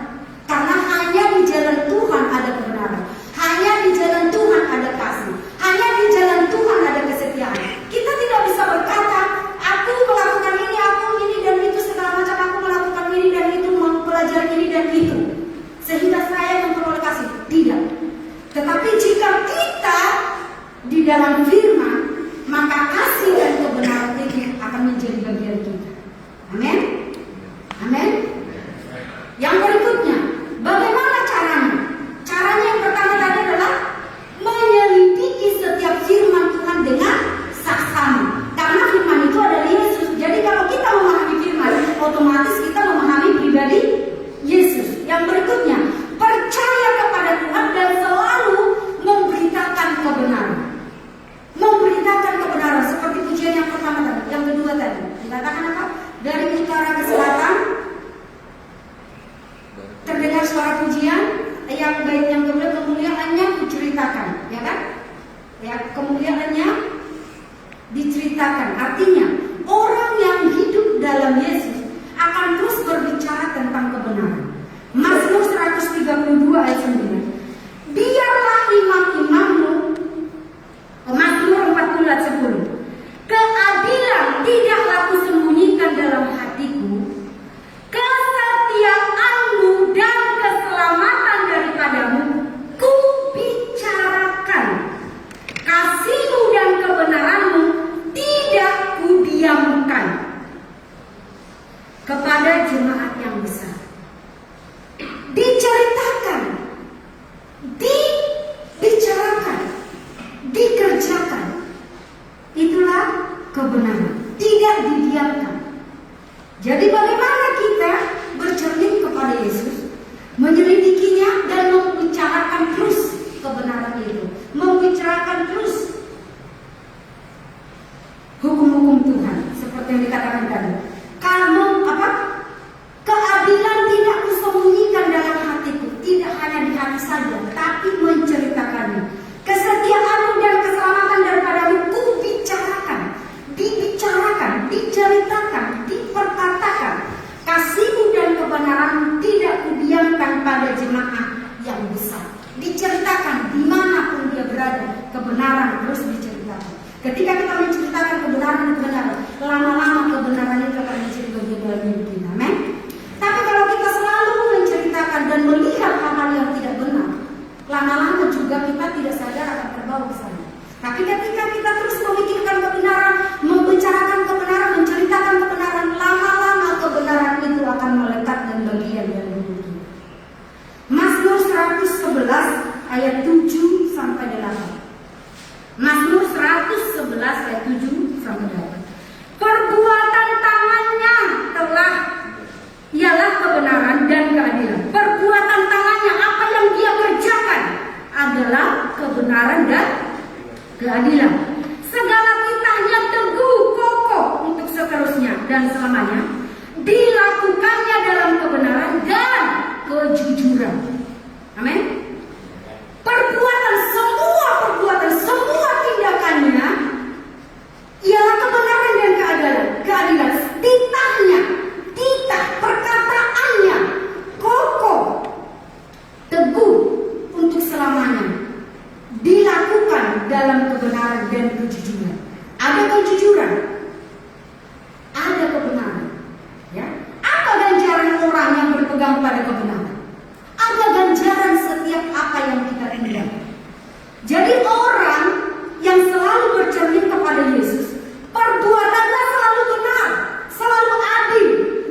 Karena hanya di jalan Tuhan ada kebenaran, hanya di jalan Tuhan ada kasih, hanya di jalan Tuhan ada kesetiaan. Kita tidak bisa berkata, aku melakukan ini, aku ini dan itu segala macam, aku melakukan ini dan itu, mempelajari ini dan itu, sehingga saya memperoleh kasih. Tidak. Tetapi jika kita di dalam firman, maka kasih dan kebenaran itu akan menjadi bagian kita. Amin. Amin. Yang berikutnya, bagaimana caranya? Caranya yang pertama tadi adalah menyelidiki ya, kemuliaannya diceritakan. Artinya orang yang hidup dalam Yesus akan terus berbicara tentang kebenaran. Mazmur 132 ayat 9. Biarlah imam-imammu, Mazmur 40 ayat 10. Keadilan tidaklah kusembunyikan dalam hatiku, kesetiaanmu dan keselamatan daripadamu ku bicarakan, kasihmu dan kebenaranmu tidak kudiamkan kepada jemaat yang besar. Diceritakan, dibicarakan, dikerjakan. Itulah kebenaran, tidak didiamkan. Jadi bagaimana kita bercermin kepada Yesus, menyelidikinya dan membicarakan terus kebenaran itu, membicarakan terus hukum-hukum Tuhan, seperti yang dikatakan tadi. Kamu keadilan tidak kusembunyikan dalam hatiku, tidak hanya di hati saja, tapi menceritakannya. Kesetiaanmu dan keselamatan daripadamu ku bicarakan, dibicarakan, diceritakan, diperkatakan. Kasihmu dan kebenaranmu tidak kudiamkan pada jemaat yang besar. Diceritakan dimanapun dia berada, kebenaran terus diceritakan. Ketika kita menceritakan kebenaran, lama-lama kebenaran itu akan menjadi bagian dalam hidup kita. Amin. Tapi kalau kita selalu menceritakan dan melihat hal-hal yang tidak benar, lama-lama juga kita tidak sadar akan terbawa ke sana. Tapi ketika kita terus memikirkan kebenaran, membicarakan kebenaran, menceritakan kebenaran, lama-lama kebenaran itu akan melekat dan bagian dari hidup kita. Mazmur 111 ayat 7 sampai 8. Mazmur 111 ayat 7 sampai 8. Perbuatan tangannya ialah kebenaran dan keadilan. Perbuatan tangannya, apa yang dia kerjakan adalah kebenaran dan keadilan. Segala titahnya teguh kokoh untuk seterusnya dan selamanya. Dilakukannya dalam kebenaran dan kejujuran. Amin. Semua tindakannya ialah kebenaran dan keadilan. Titah, perkataannya kokoh, teguh untuk selamanya. Dilakukan dalam kebenaran dan kejujuran. Ada kejujuran, ada kebenaran. Ya, apa ganjaran orang yang berpegang pada kebenaran? Ada ganjaran setiap apa yang kita tinggalkan. Jadi orang yang selalu bercermin kepada Yesus, perbuatannya selalu benar, selalu adil,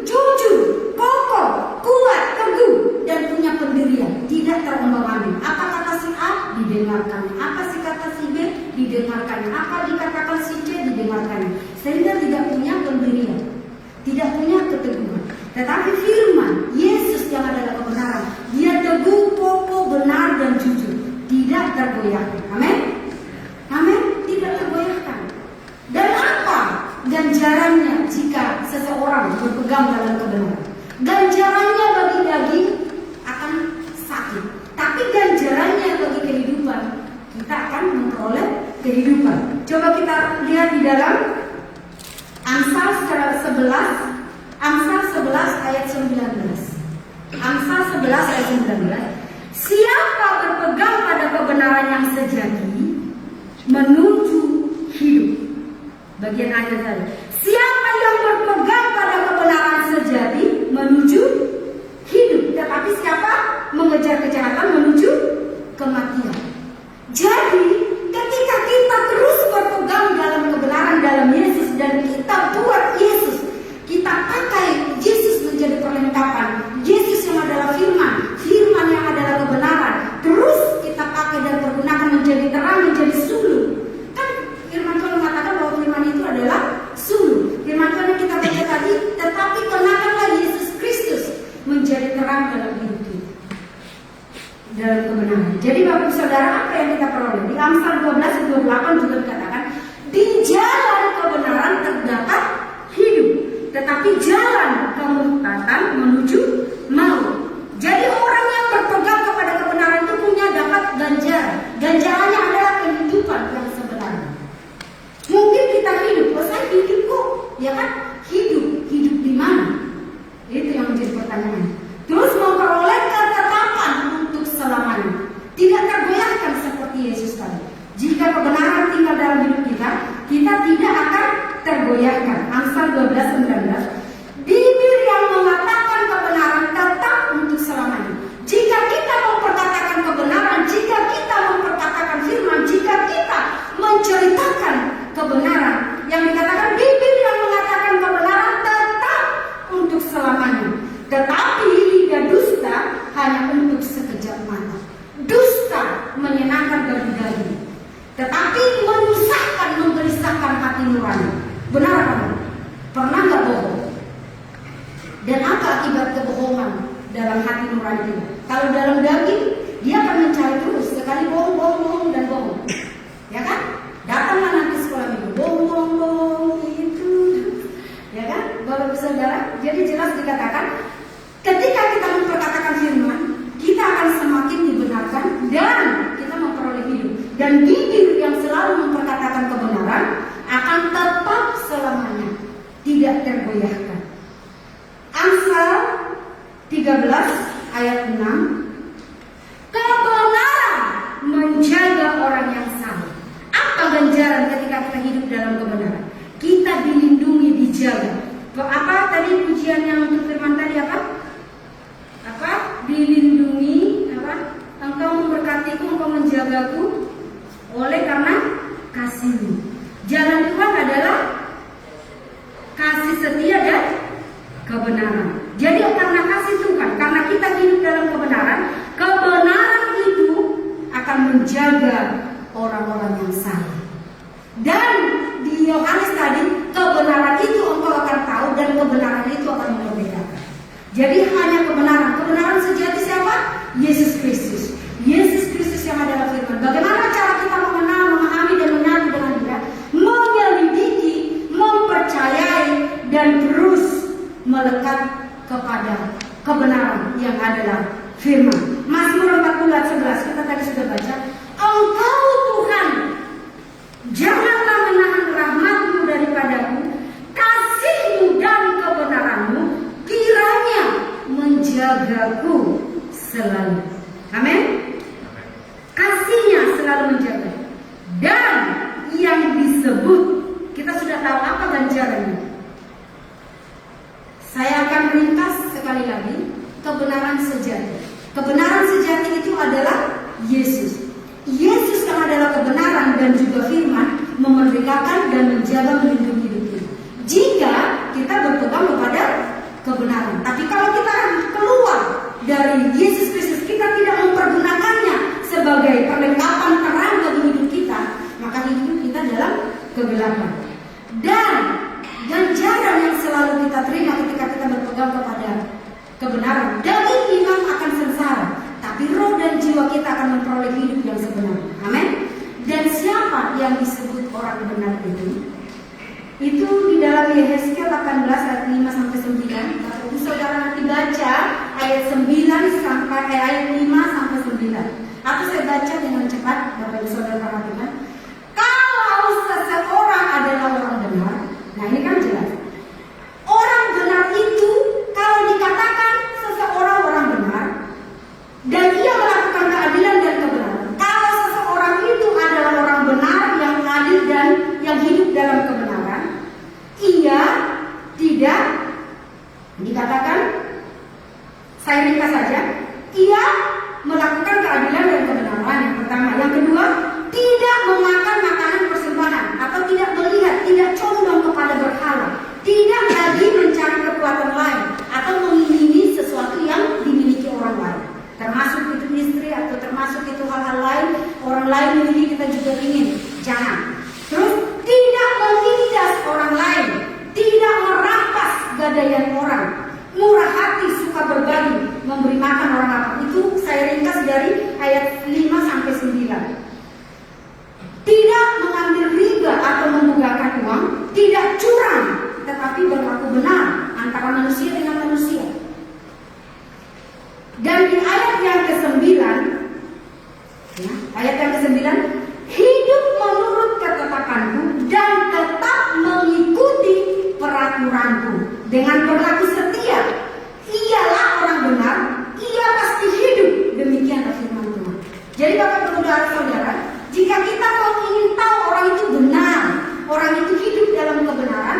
jujur, kokoh, kuat, teguh, dan punya pendirian, tidak terombang-ambing. Apa kata si A didengarkannya, apa si kata si B didengarkannya, apa dikatakan si C didengarkannya, sehingga tidak punya pendirian, tidak punya keteguhan. Tetapi firman Yesus yang adalah kebenaran, dia teguh, kokoh, benar dan jujur, tidak tergoyahkan. Amin. Amin. Tidak tergoyahkan. Dan apa ganjarannya jika seseorang berpegang dalam kebenaran? Ganjarannya bagi daging akan sakit, tapi ganjarannya bagi kehidupan, kita akan memperoleh kehidupan. Coba kita lihat di dalam Amsal 11 ayat 19. Amsal 11 ayat 19. Siapa berpegang pada kebenaran yang sejati menuju hidup. Bagian akhir tadi. Siapa yang berpegang pada kebenaran sejati menuju hidup. Tetapi siapa mengejar kejahatan menuju kematian. Jadi ketika kita terus berpegang dalam kebenaran dalam Yesus dan kita buat Yesus, kita pakai Yesus menjadi perlengkapan. Yesus yang adalah firman yang adalah kebenaran, terus kita pakai dan pergunakan menjadi terang, menjadi suluh. Kan firman Tuhan mengatakan bahwa firman itu adalah suluh. tergoyahkan. Amsal 12:19. Bibir yang mengatakan kebenaran tetap untuk selamanya. Jika kita memperkatakan kebenaran, jika kita memperkatakan firman, jika kita menceritakan kebenaran, yang dikatakan bibir yang mengatakan kebenaran tetap untuk selamanya. Tetapi lidah dusta hanya untuk sekejap mata. Dusta menyenangkan daging, tetapi menyusahkan, menggelisahkan hati nurani. Benar apa? Pernah nggak bohong? Dan apa akibat kebohongan dalam hati nurani kita? Kalau dalam daging, dia akan mencari terus, sekali bohong dan bohong, ya kan? Datanglah nanti sekolah minggu, bohong itu, ya kan? Bapak saudara, jadi jelas dikatakan, ketika kita memperkatakan firman, kita akan semakin dibenarkan dan kita memperoleh hidup. Dan bibir yang selalu memperkatakan kebenaran akan tetap selamanya, tidak tergoyahkan. Amsal 13 ayat 6. Kebenaran menjaga orang yang saleh. Apa ganjaran ketika kita hidup dalam kebenaran? Kita dilindungi, dijaga. Apa tadi pujian yang untuk firman tadi apa? Apa? Dilindungi, apa? Engkau memberkatiku, engkau menjagaku oleh karena kasih-Mu. Jalan Tuhan adalah kasih setia dan kebenaran. Jadi karena kasih Tuhan, karena kita hidup dalam kebenaran, kebenaran itu akan menjaga orang-orang yang saleh. Dan di Yohanes tadi, kebenaran itu engkau akan tahu dan kebenaran itu akan membedakan. Jadi hanya kebenaran. Kebenaran sejati siapa? Yesus Kristus. Yesus Kristus yang adalah firman. Bagaimana cara kita mengenal, memahami dan menyatu dengan Dia? Menyelidiki, mempercayai dan terus melekat kepada kebenaran yang adalah firman. Mazmur 40:11 kita tadi sudah baca. Engkau Tuhan, janganlah menahan rahmat-Mu daripadaku, kasih-Mu dan kebenaran-Mu kiranya menjagaku selalu. Amin. Kasih-Nya selalu menjaga. Dan yang disebut, kita sudah tahu apa ganjarannya. Saya akan ringkas sekali lagi. Kebenaran sejati. Kebenaran sejati itu adalah Yesus. Yesus yang adalah kebenaran dan juga firman memerdekakan dan menjaga melindungi hidup kita. Jika kita berpegang kepada kebenaran. Tapi kalau kita keluar dari Yesus Kristus, kita tidak mempergunakannya sebagai perlengkapan terang bagi hidup kita, maka hidup kita dalam kegelapan. Dan ganjaran yang selalu kita terima ketika kita berpegang kepada kebenaran, daging iman akan sengsara, tapi roh dan jiwa kita akan memperoleh hidup yang sebenarnya. Amin. Dan siapa yang disebut orang benar itu? Itu di dalam Yehezkiel 18 ayat 5-9. Bapak Ibu Saudara nanti baca ayat 9 sampai ayat 5 sampai 9. Atau saya baca dengan cepat, Bapak Ibu Saudara perhatikan. Kalau seseorang adalah orang benar, nah ini kan jelas. Orang benar itu kalau dikatakan seseorang orang benar dan ia melakukan keadilan dan kebenaran. Kalau seseorang itu adalah orang benar yang adil dan yang hidup dalam kebenaran, ia tidak dikatakan, saya ringkas saja, ia melakukan keadilan dan kebenaran yang pertama. Yang kedua, tidak memakan makanan persembahan atau tidak melihat, tidak condong kepada berhala, tidak lagi mencari kekuatan lain atau mengingini sesuatu yang dimiliki orang lain, termasuk itu istri atau termasuk itu hal-hal lain orang lain miliki kita juga ingin. Jangan. Terus tidak menindas orang lain, tidak merampas gadaian orang, murah hati, suka berbagi, memberi makan orang lapar. Itu saya ringkas dari ayat 5 sampai 9. Tidak mengambil riba atau membukakan uang, tidak curang, tetapi berlaku benar antara manusia dengan manusia. Dan di ayat yang ke-9, ya, ayat yang ke-9, hidup menurut ketetapanku dan tetap mengikuti peraturanku dengan berlaku setia. Ialah orang benar, ia pasti hidup. Demikianlah firman Tuhan. Jadi Bapak Ibu Saudara, jika kita mau ingin tahu orang itu benar, orang itu hidup dalam kebenaran,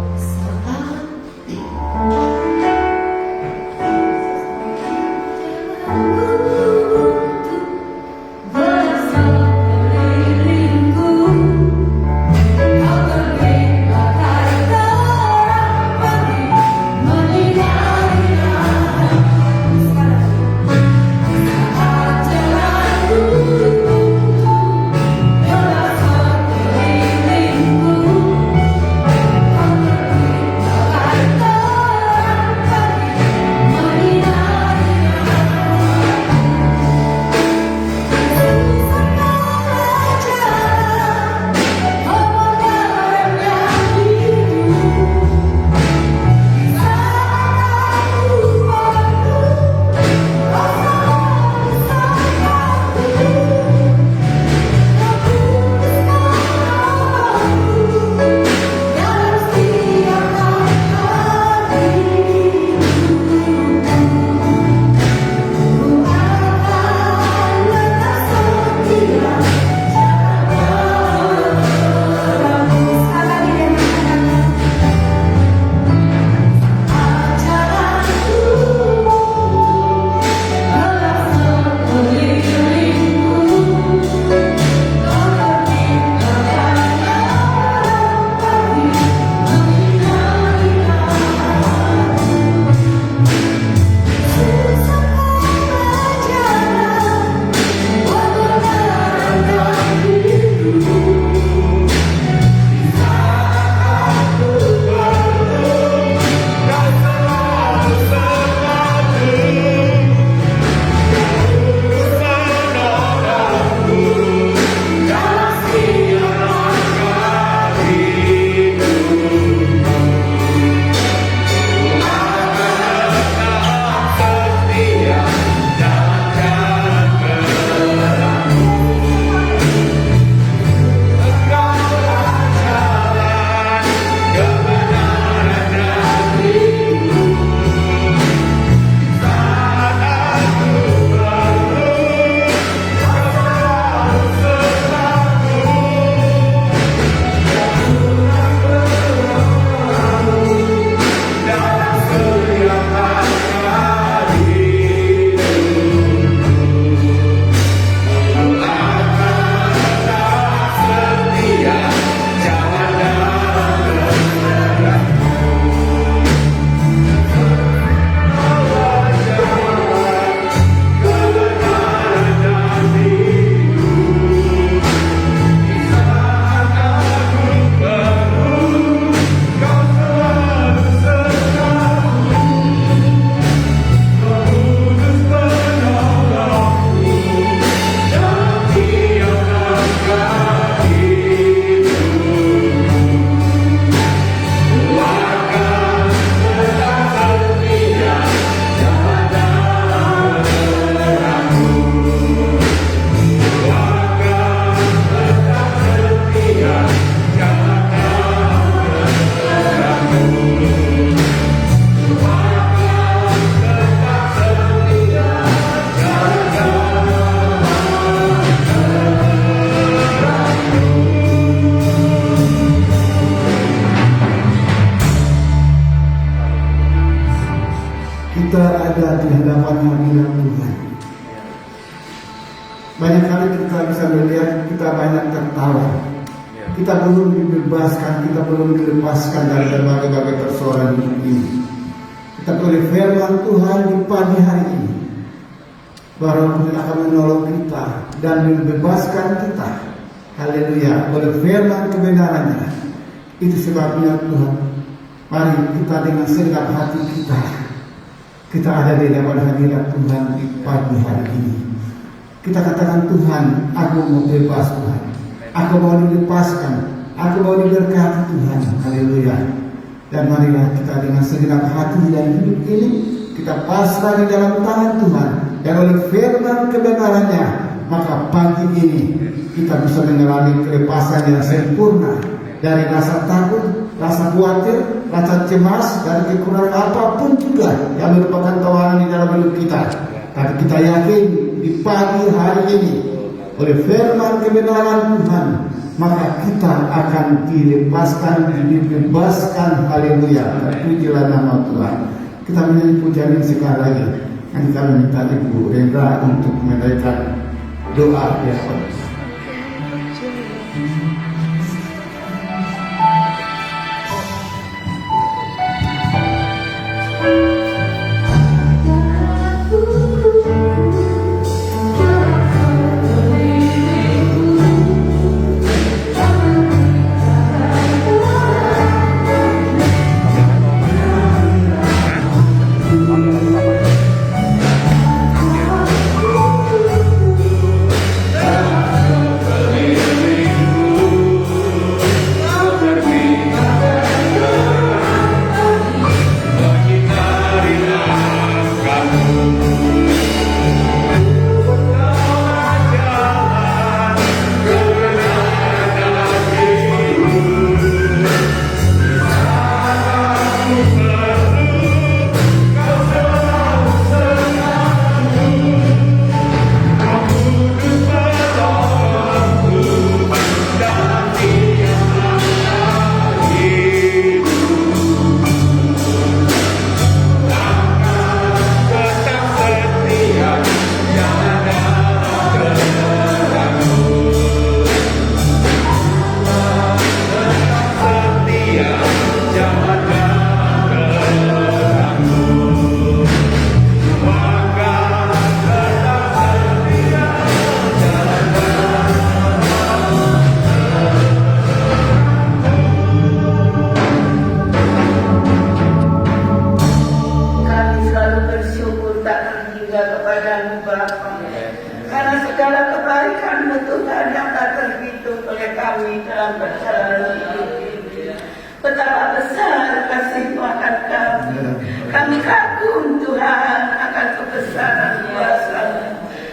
Banyak kali kita bisa melihat kita banyak tertawa. Kita belum dibebaskan, kita belum dilepaskan dari berbagai persoalan hidup ini. Kita oleh firman Tuhan di pagi hari ini, bahwa Dia akan menolong kita dan membebaskan kita. Haleluya, oleh firman kebenarannya. Itu sebabnya Tuhan, mari kita dengan segenap hati kita ada di dalam hadirat Tuhan di pagi hari ini. Kita katakan, Tuhan, aku mau bebas Tuhan, aku mau dilepaskan, aku mau diberkati Tuhan. Haleluya. Dan marilah kita dengan segenap hati dan hidup ini kita pasrah di dalam tangan Tuhan, dan oleh firman kebenarannya, maka pagi ini kita bisa mengalami kelepasan yang sempurna dari rasa takut, rasa khawatir, rasa cemas, dari kekurangan apapun juga yang merupakan tawanan di dalam hidup kita. Tapi kita yakin di pagi hari ini oleh firman kebenaran Tuhan, maka kita akan dilepaskan, dibebaskan. Haleluya, terpujilah nama Tuhan. Kita menyanyi pujian ini sekali lagi. Nanti kami minta Ibu Rendra untuk menaikkan doa diakon.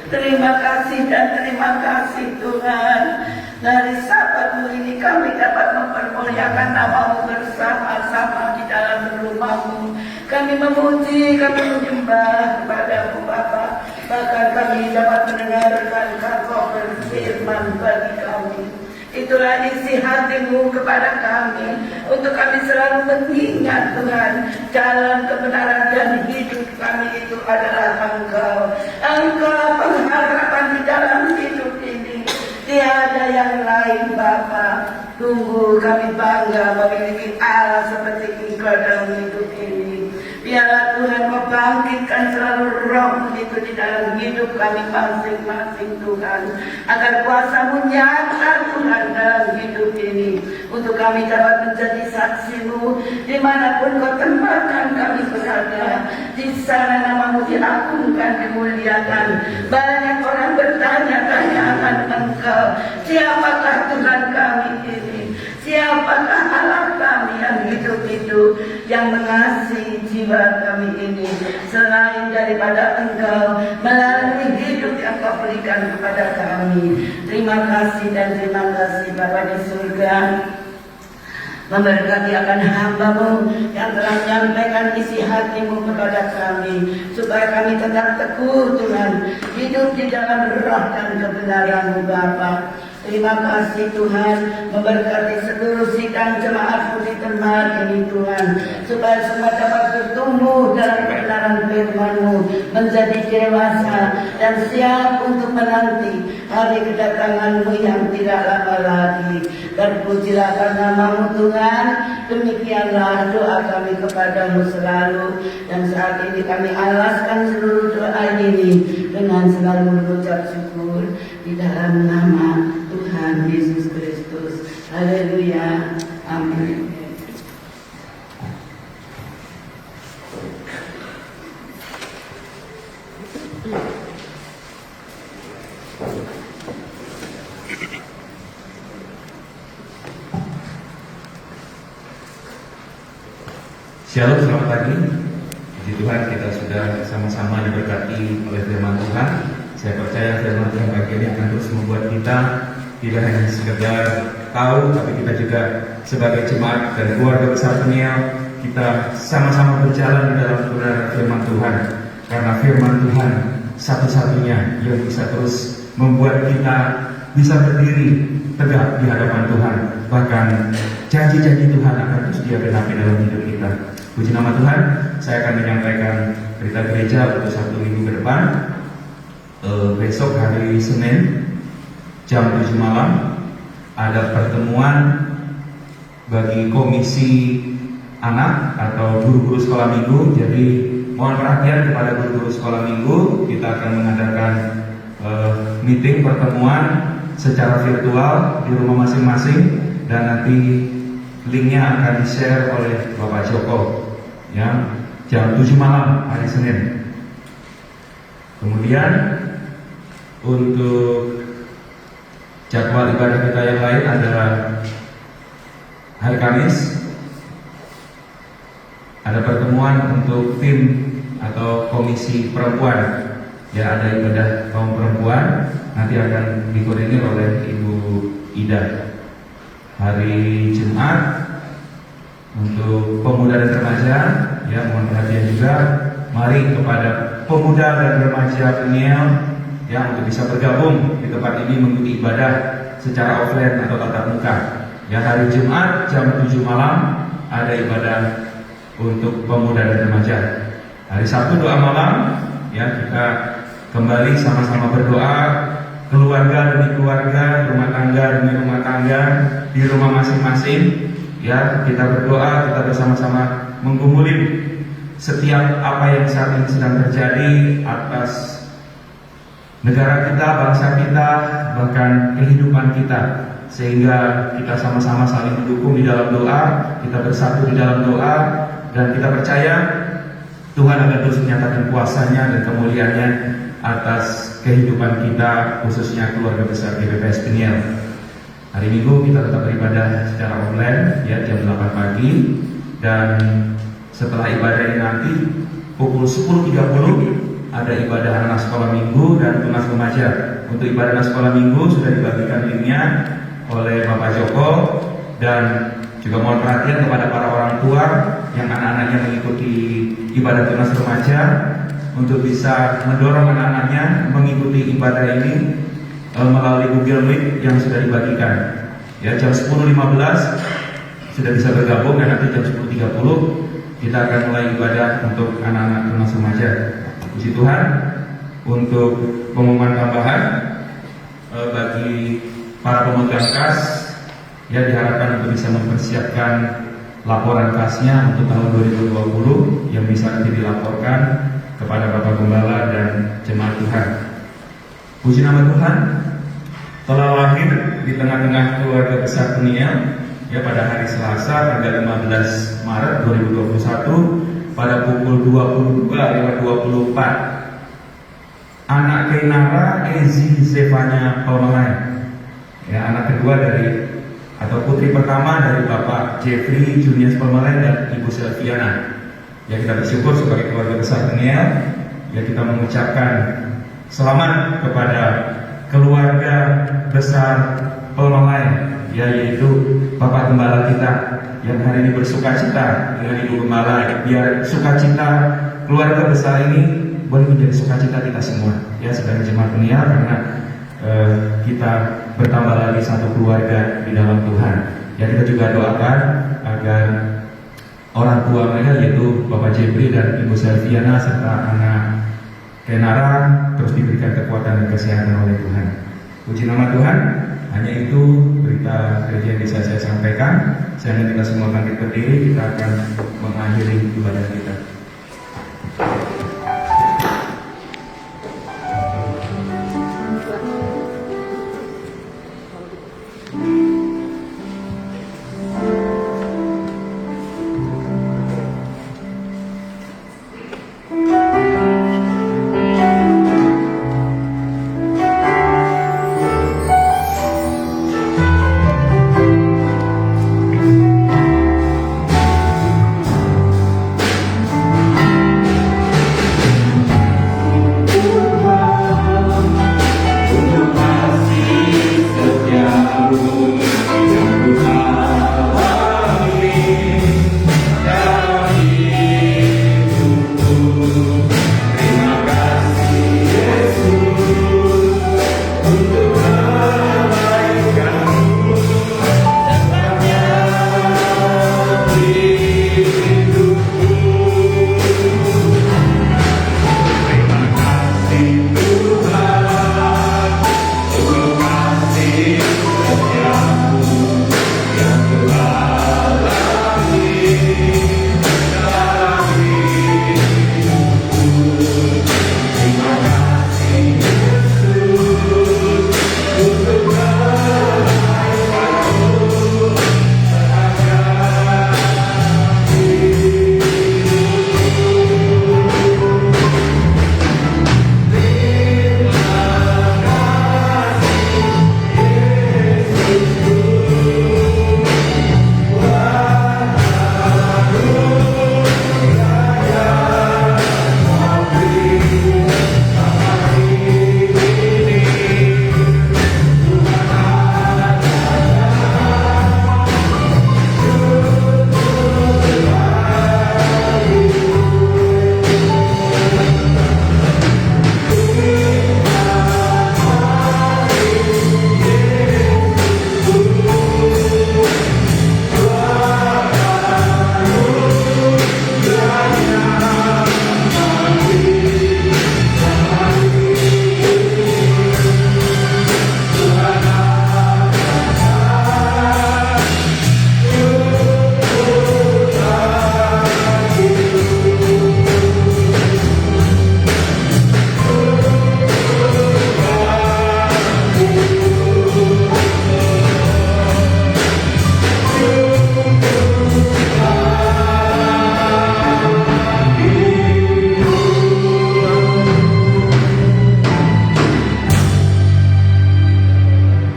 Terima kasih dan terima kasih Tuhan. Dari sahabatmu ini kami dapat mempermuliakan nama-Mu bersama-sama di dalam rumah-Mu. Kami memuji, kami menyembah kepada-Mu Bapa. Bahkan kami dapat mendengarkan Kau berfirman bagi kami. Itulah isi hati-Mu kepada kami, untuk kami selalu mengingat Tuhan, jalan kebenaran dan hidup kami itu adalah Engkau. Engkau pengharapan di dalam hidup ini, tiada yang lain Bapa. Tunggu kami bangga memiliki Allah seperti Engkau dalam hidup ini. Biarlah Tuhan membangkitkan selalu roh itu di dalam hidup kami masing-masing Tuhan, agar kuasa-Mu nyata Tuhan dalam hidup ini, untuk kami dapat menjadi saksi-Mu dimanapun Kau tempatkan kami berada. Di sana nama-Mu diagungkan, dimuliakan. Banyak orang bertanya-tanya akan Engkau, siapakah Tuhan kami ini? Siapakah Allah kami yang hidup-hidup, yang mengasihi jiwa kami ini, selain daripada Engkau melalui hidup yang Kau berikan kepada kami. Terima kasih dan terima kasih Bapa di surga. Memberkati akan hamba-Mu yang telah menyampaikan isi hati-Mu kepada kami, supaya kami tetap teguh Tuhan, hidup di dalam roh dan kebenaran-Mu Bapa. Terima kasih Tuhan, memberkati seluruh sidang jemaatku di tempat ini Tuhan, supaya semua dapat bertumbuh dalam kebenaran firman-Mu, menjadi dewasa dan siap untuk menanti hari kedatangan-Mu yang tidak lama lagi. Terpujilah nama-Mu Tuhan. Demikianlah doa kami kepadamu selalu, dan saat ini kami alaskan seluruh doa ini dengan selalu mengucap syukur di dalam nama Tuhan Yesus Kristus. Haleluya. Amin. Shalom, selamat pagi. Puji Tuhan, kita sudah sama-sama diberkati oleh firman Tuhan. Saya percaya firman Tuhan pagi ini akan terus membuat kita tidak hanya sekedar tahu, tapi kita juga sebagai jemaat dan keluarga besar Peniel, kita sama-sama berjalan di dalam kebenaran firman Tuhan. Karena firman Tuhan satu-satunya yang bisa terus membuat kita bisa berdiri tegak di hadapan Tuhan. Bahkan janji-janji Tuhan akan terus dia genapi dalam hidup kita. Puji nama Tuhan. Saya akan menyampaikan berita gereja untuk 1 minggu ke depan. Besok hari Senin jam 7 malam ada pertemuan bagi komisi anak atau guru-guru sekolah minggu. Jadi mohon perhatian kepada guru-guru sekolah minggu. Kita akan mengadakan meeting pertemuan secara virtual di rumah masing-masing, dan nanti linknya akan di-share oleh Bapak Joko ya, jam 7 malam hari Senin. Kemudian untuk jadwal ibadah kita yang lain ada hari Kamis ada pertemuan untuk tim atau komisi perempuan ya, ada ibadah kaum perempuan nanti akan dikoordinir oleh Ibu Ida. Hari Jumat untuk pemuda dan remaja ya, mohon perhatian juga. Mari kepada pemuda dan remaja Peniel ya untuk bisa bergabung di tempat ini mengikuti ibadah secara offline atau tatap muka. Ya, hari Jumat jam 7 malam ada ibadah untuk pemuda dan remaja. Hari Sabtu doa malam ya, kita kembali sama-sama berdoa, keluarga demi keluarga, rumah tangga demi rumah tangga, di rumah masing-masing ya, kita berdoa, kita bersama-sama menggumuli setiap apa yang saat ini sedang terjadi atas negara kita, bangsa kita, bahkan kehidupan kita, sehingga kita sama-sama saling mendukung di dalam doa, kita bersatu di dalam doa, dan kita percaya Tuhan akan terus menyatakan kuasanya dan kemuliaannya atas kehidupan kita, khususnya keluarga besar GBPS Peniel. Hari Minggu kita tetap beribadah secara online ya, jam 8 pagi, dan setelah ibadah ini nanti pukul 10.30 ada ibadah anak sekolah minggu dan tunas remaja. Untuk ibadah anak sekolah minggu sudah dibagikan linknya oleh Bapak Joko, dan juga mohon perhatian kepada para orang tua yang anak-anaknya mengikuti ibadah tunas remaja untuk bisa mendorong anak-anaknya mengikuti ibadah ini melalui Google Meet yang sudah dibagikan. Ya, jam 10.15 sudah bisa bergabung, dan nanti jam 10.30 kita akan mulai ibadah untuk anak-anak tunas remaja. Puji Tuhan. Untuk pengumuman tambahan bagi para pemegang kas ya, diharapkan untuk bisa mempersiapkan laporan kasnya untuk tahun 2020 yang bisa nanti dilaporkan kepada Bapak Gembala dan jemaat Tuhan. Puji nama Tuhan, telah lahir di tengah-tengah keluarga besar Peniel ya pada hari Selasa tanggal 15 Maret 2021 pada pukul 22.24. Anak Kenara Ezi Zevanya Paulmai ya, anak kedua dari atau putri pertama dari Bapak Jeffrey Junius Paulmai dan Ibu Selviana. Ya, kita bersyukur sebagai keluarga besar Peniel ya, kita mengucapkan selamat kepada keluarga besar Paulmai ya, yaitu Bapak Gembala kita yang hari ini bersukacita dengan Ibu Gembala. Biar sukacita keluarga besar ini boleh menjadi sukacita kita semua ya sebagai jemaat Peniel, karena kita bertambah lagi satu keluarga di dalam Tuhan. Ya, kita juga doakan agar orang tua mereka, yaitu Bapak Jebri dan Ibu Selviana serta anak Renara, terus diberikan kekuatan dan kesehatan oleh Tuhan. Puji nama Tuhan. Hanya itu berita gereja yang bisa saya sampaikan. Sehingga kita semua bangkit berdiri, kita akan mengakhiri ibadah kita.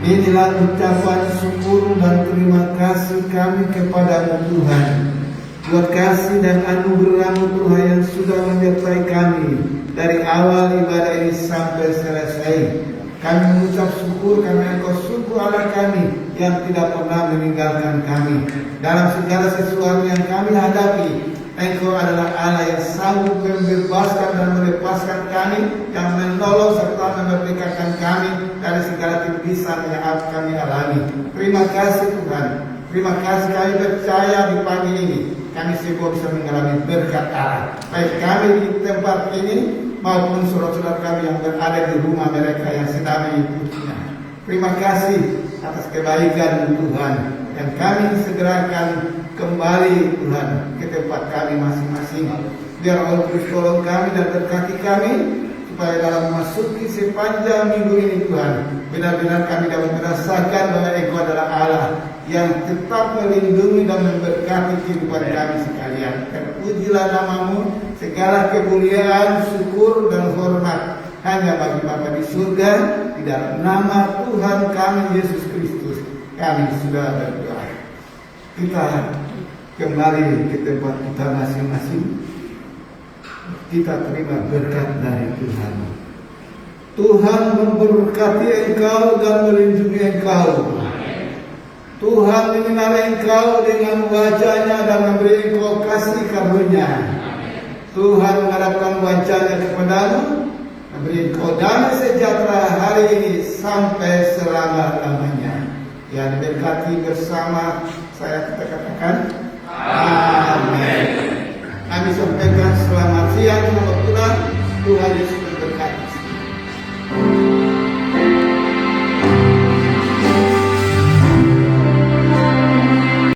Inilah ucapan syukur dan terima kasih kami kepada Tuhan buat kasih dan anugerah-Mu Tuhan yang sudah menyertai kami dari awal ibadah ini sampai selesai. Kami mengucap syukur karena Engkau sungguh Allah kami yang tidak pernah meninggalkan kami. Dalam segala sesuatu yang kami hadapi, Engkau adalah Allah yang sanggup membebaskan dan melepaskan kami, yang menolong serta memerdekakan kami dari segala tindisan yang kami alami. Terima kasih Tuhan. Terima kasih kami percaya di pagi ini kami semua bisa mengalami berkat Allah. Baik kami di tempat ini maupun saudara-saudara kami yang berada di rumah mereka yang sedang mengikutinya. Terima kasih atas kebaikan Tuhan yang kami segerakan kembali Tuhan ke tempat kami masing-masing. Biar Allah terus tolong kami dan berkati kami supaya dalam memasuki sepanjang minggu ini Tuhan, benar-benar kami dapat merasakan bahwa Engkau adalah Allah yang tetap melindungi dan memberkati kehidupan kami sekalian. Terpujilah nama-Mu, segala kemuliaan, syukur dan hormat hanya bagi Bapa di surga. Di dalam nama Tuhan kami Yesus Kristus kami sudah berdoa. Kita kembali ke tempat kita masing-masing. Kita terima berkat dari Tuhan. Tuhan memberkati engkau dan melindungi engkau. Tuhan menyinari engkau dengan wajah-Nya dan memberi engkau kasih karunia. Tuhan menghadapkan wajah-Nya kepadamu dan beri kau damai sejahtera hari ini sampai selama-lamanya. Yang diberkati bersama saya kita katakan amin. Kami sampaikan selamat siang, selamat pulang.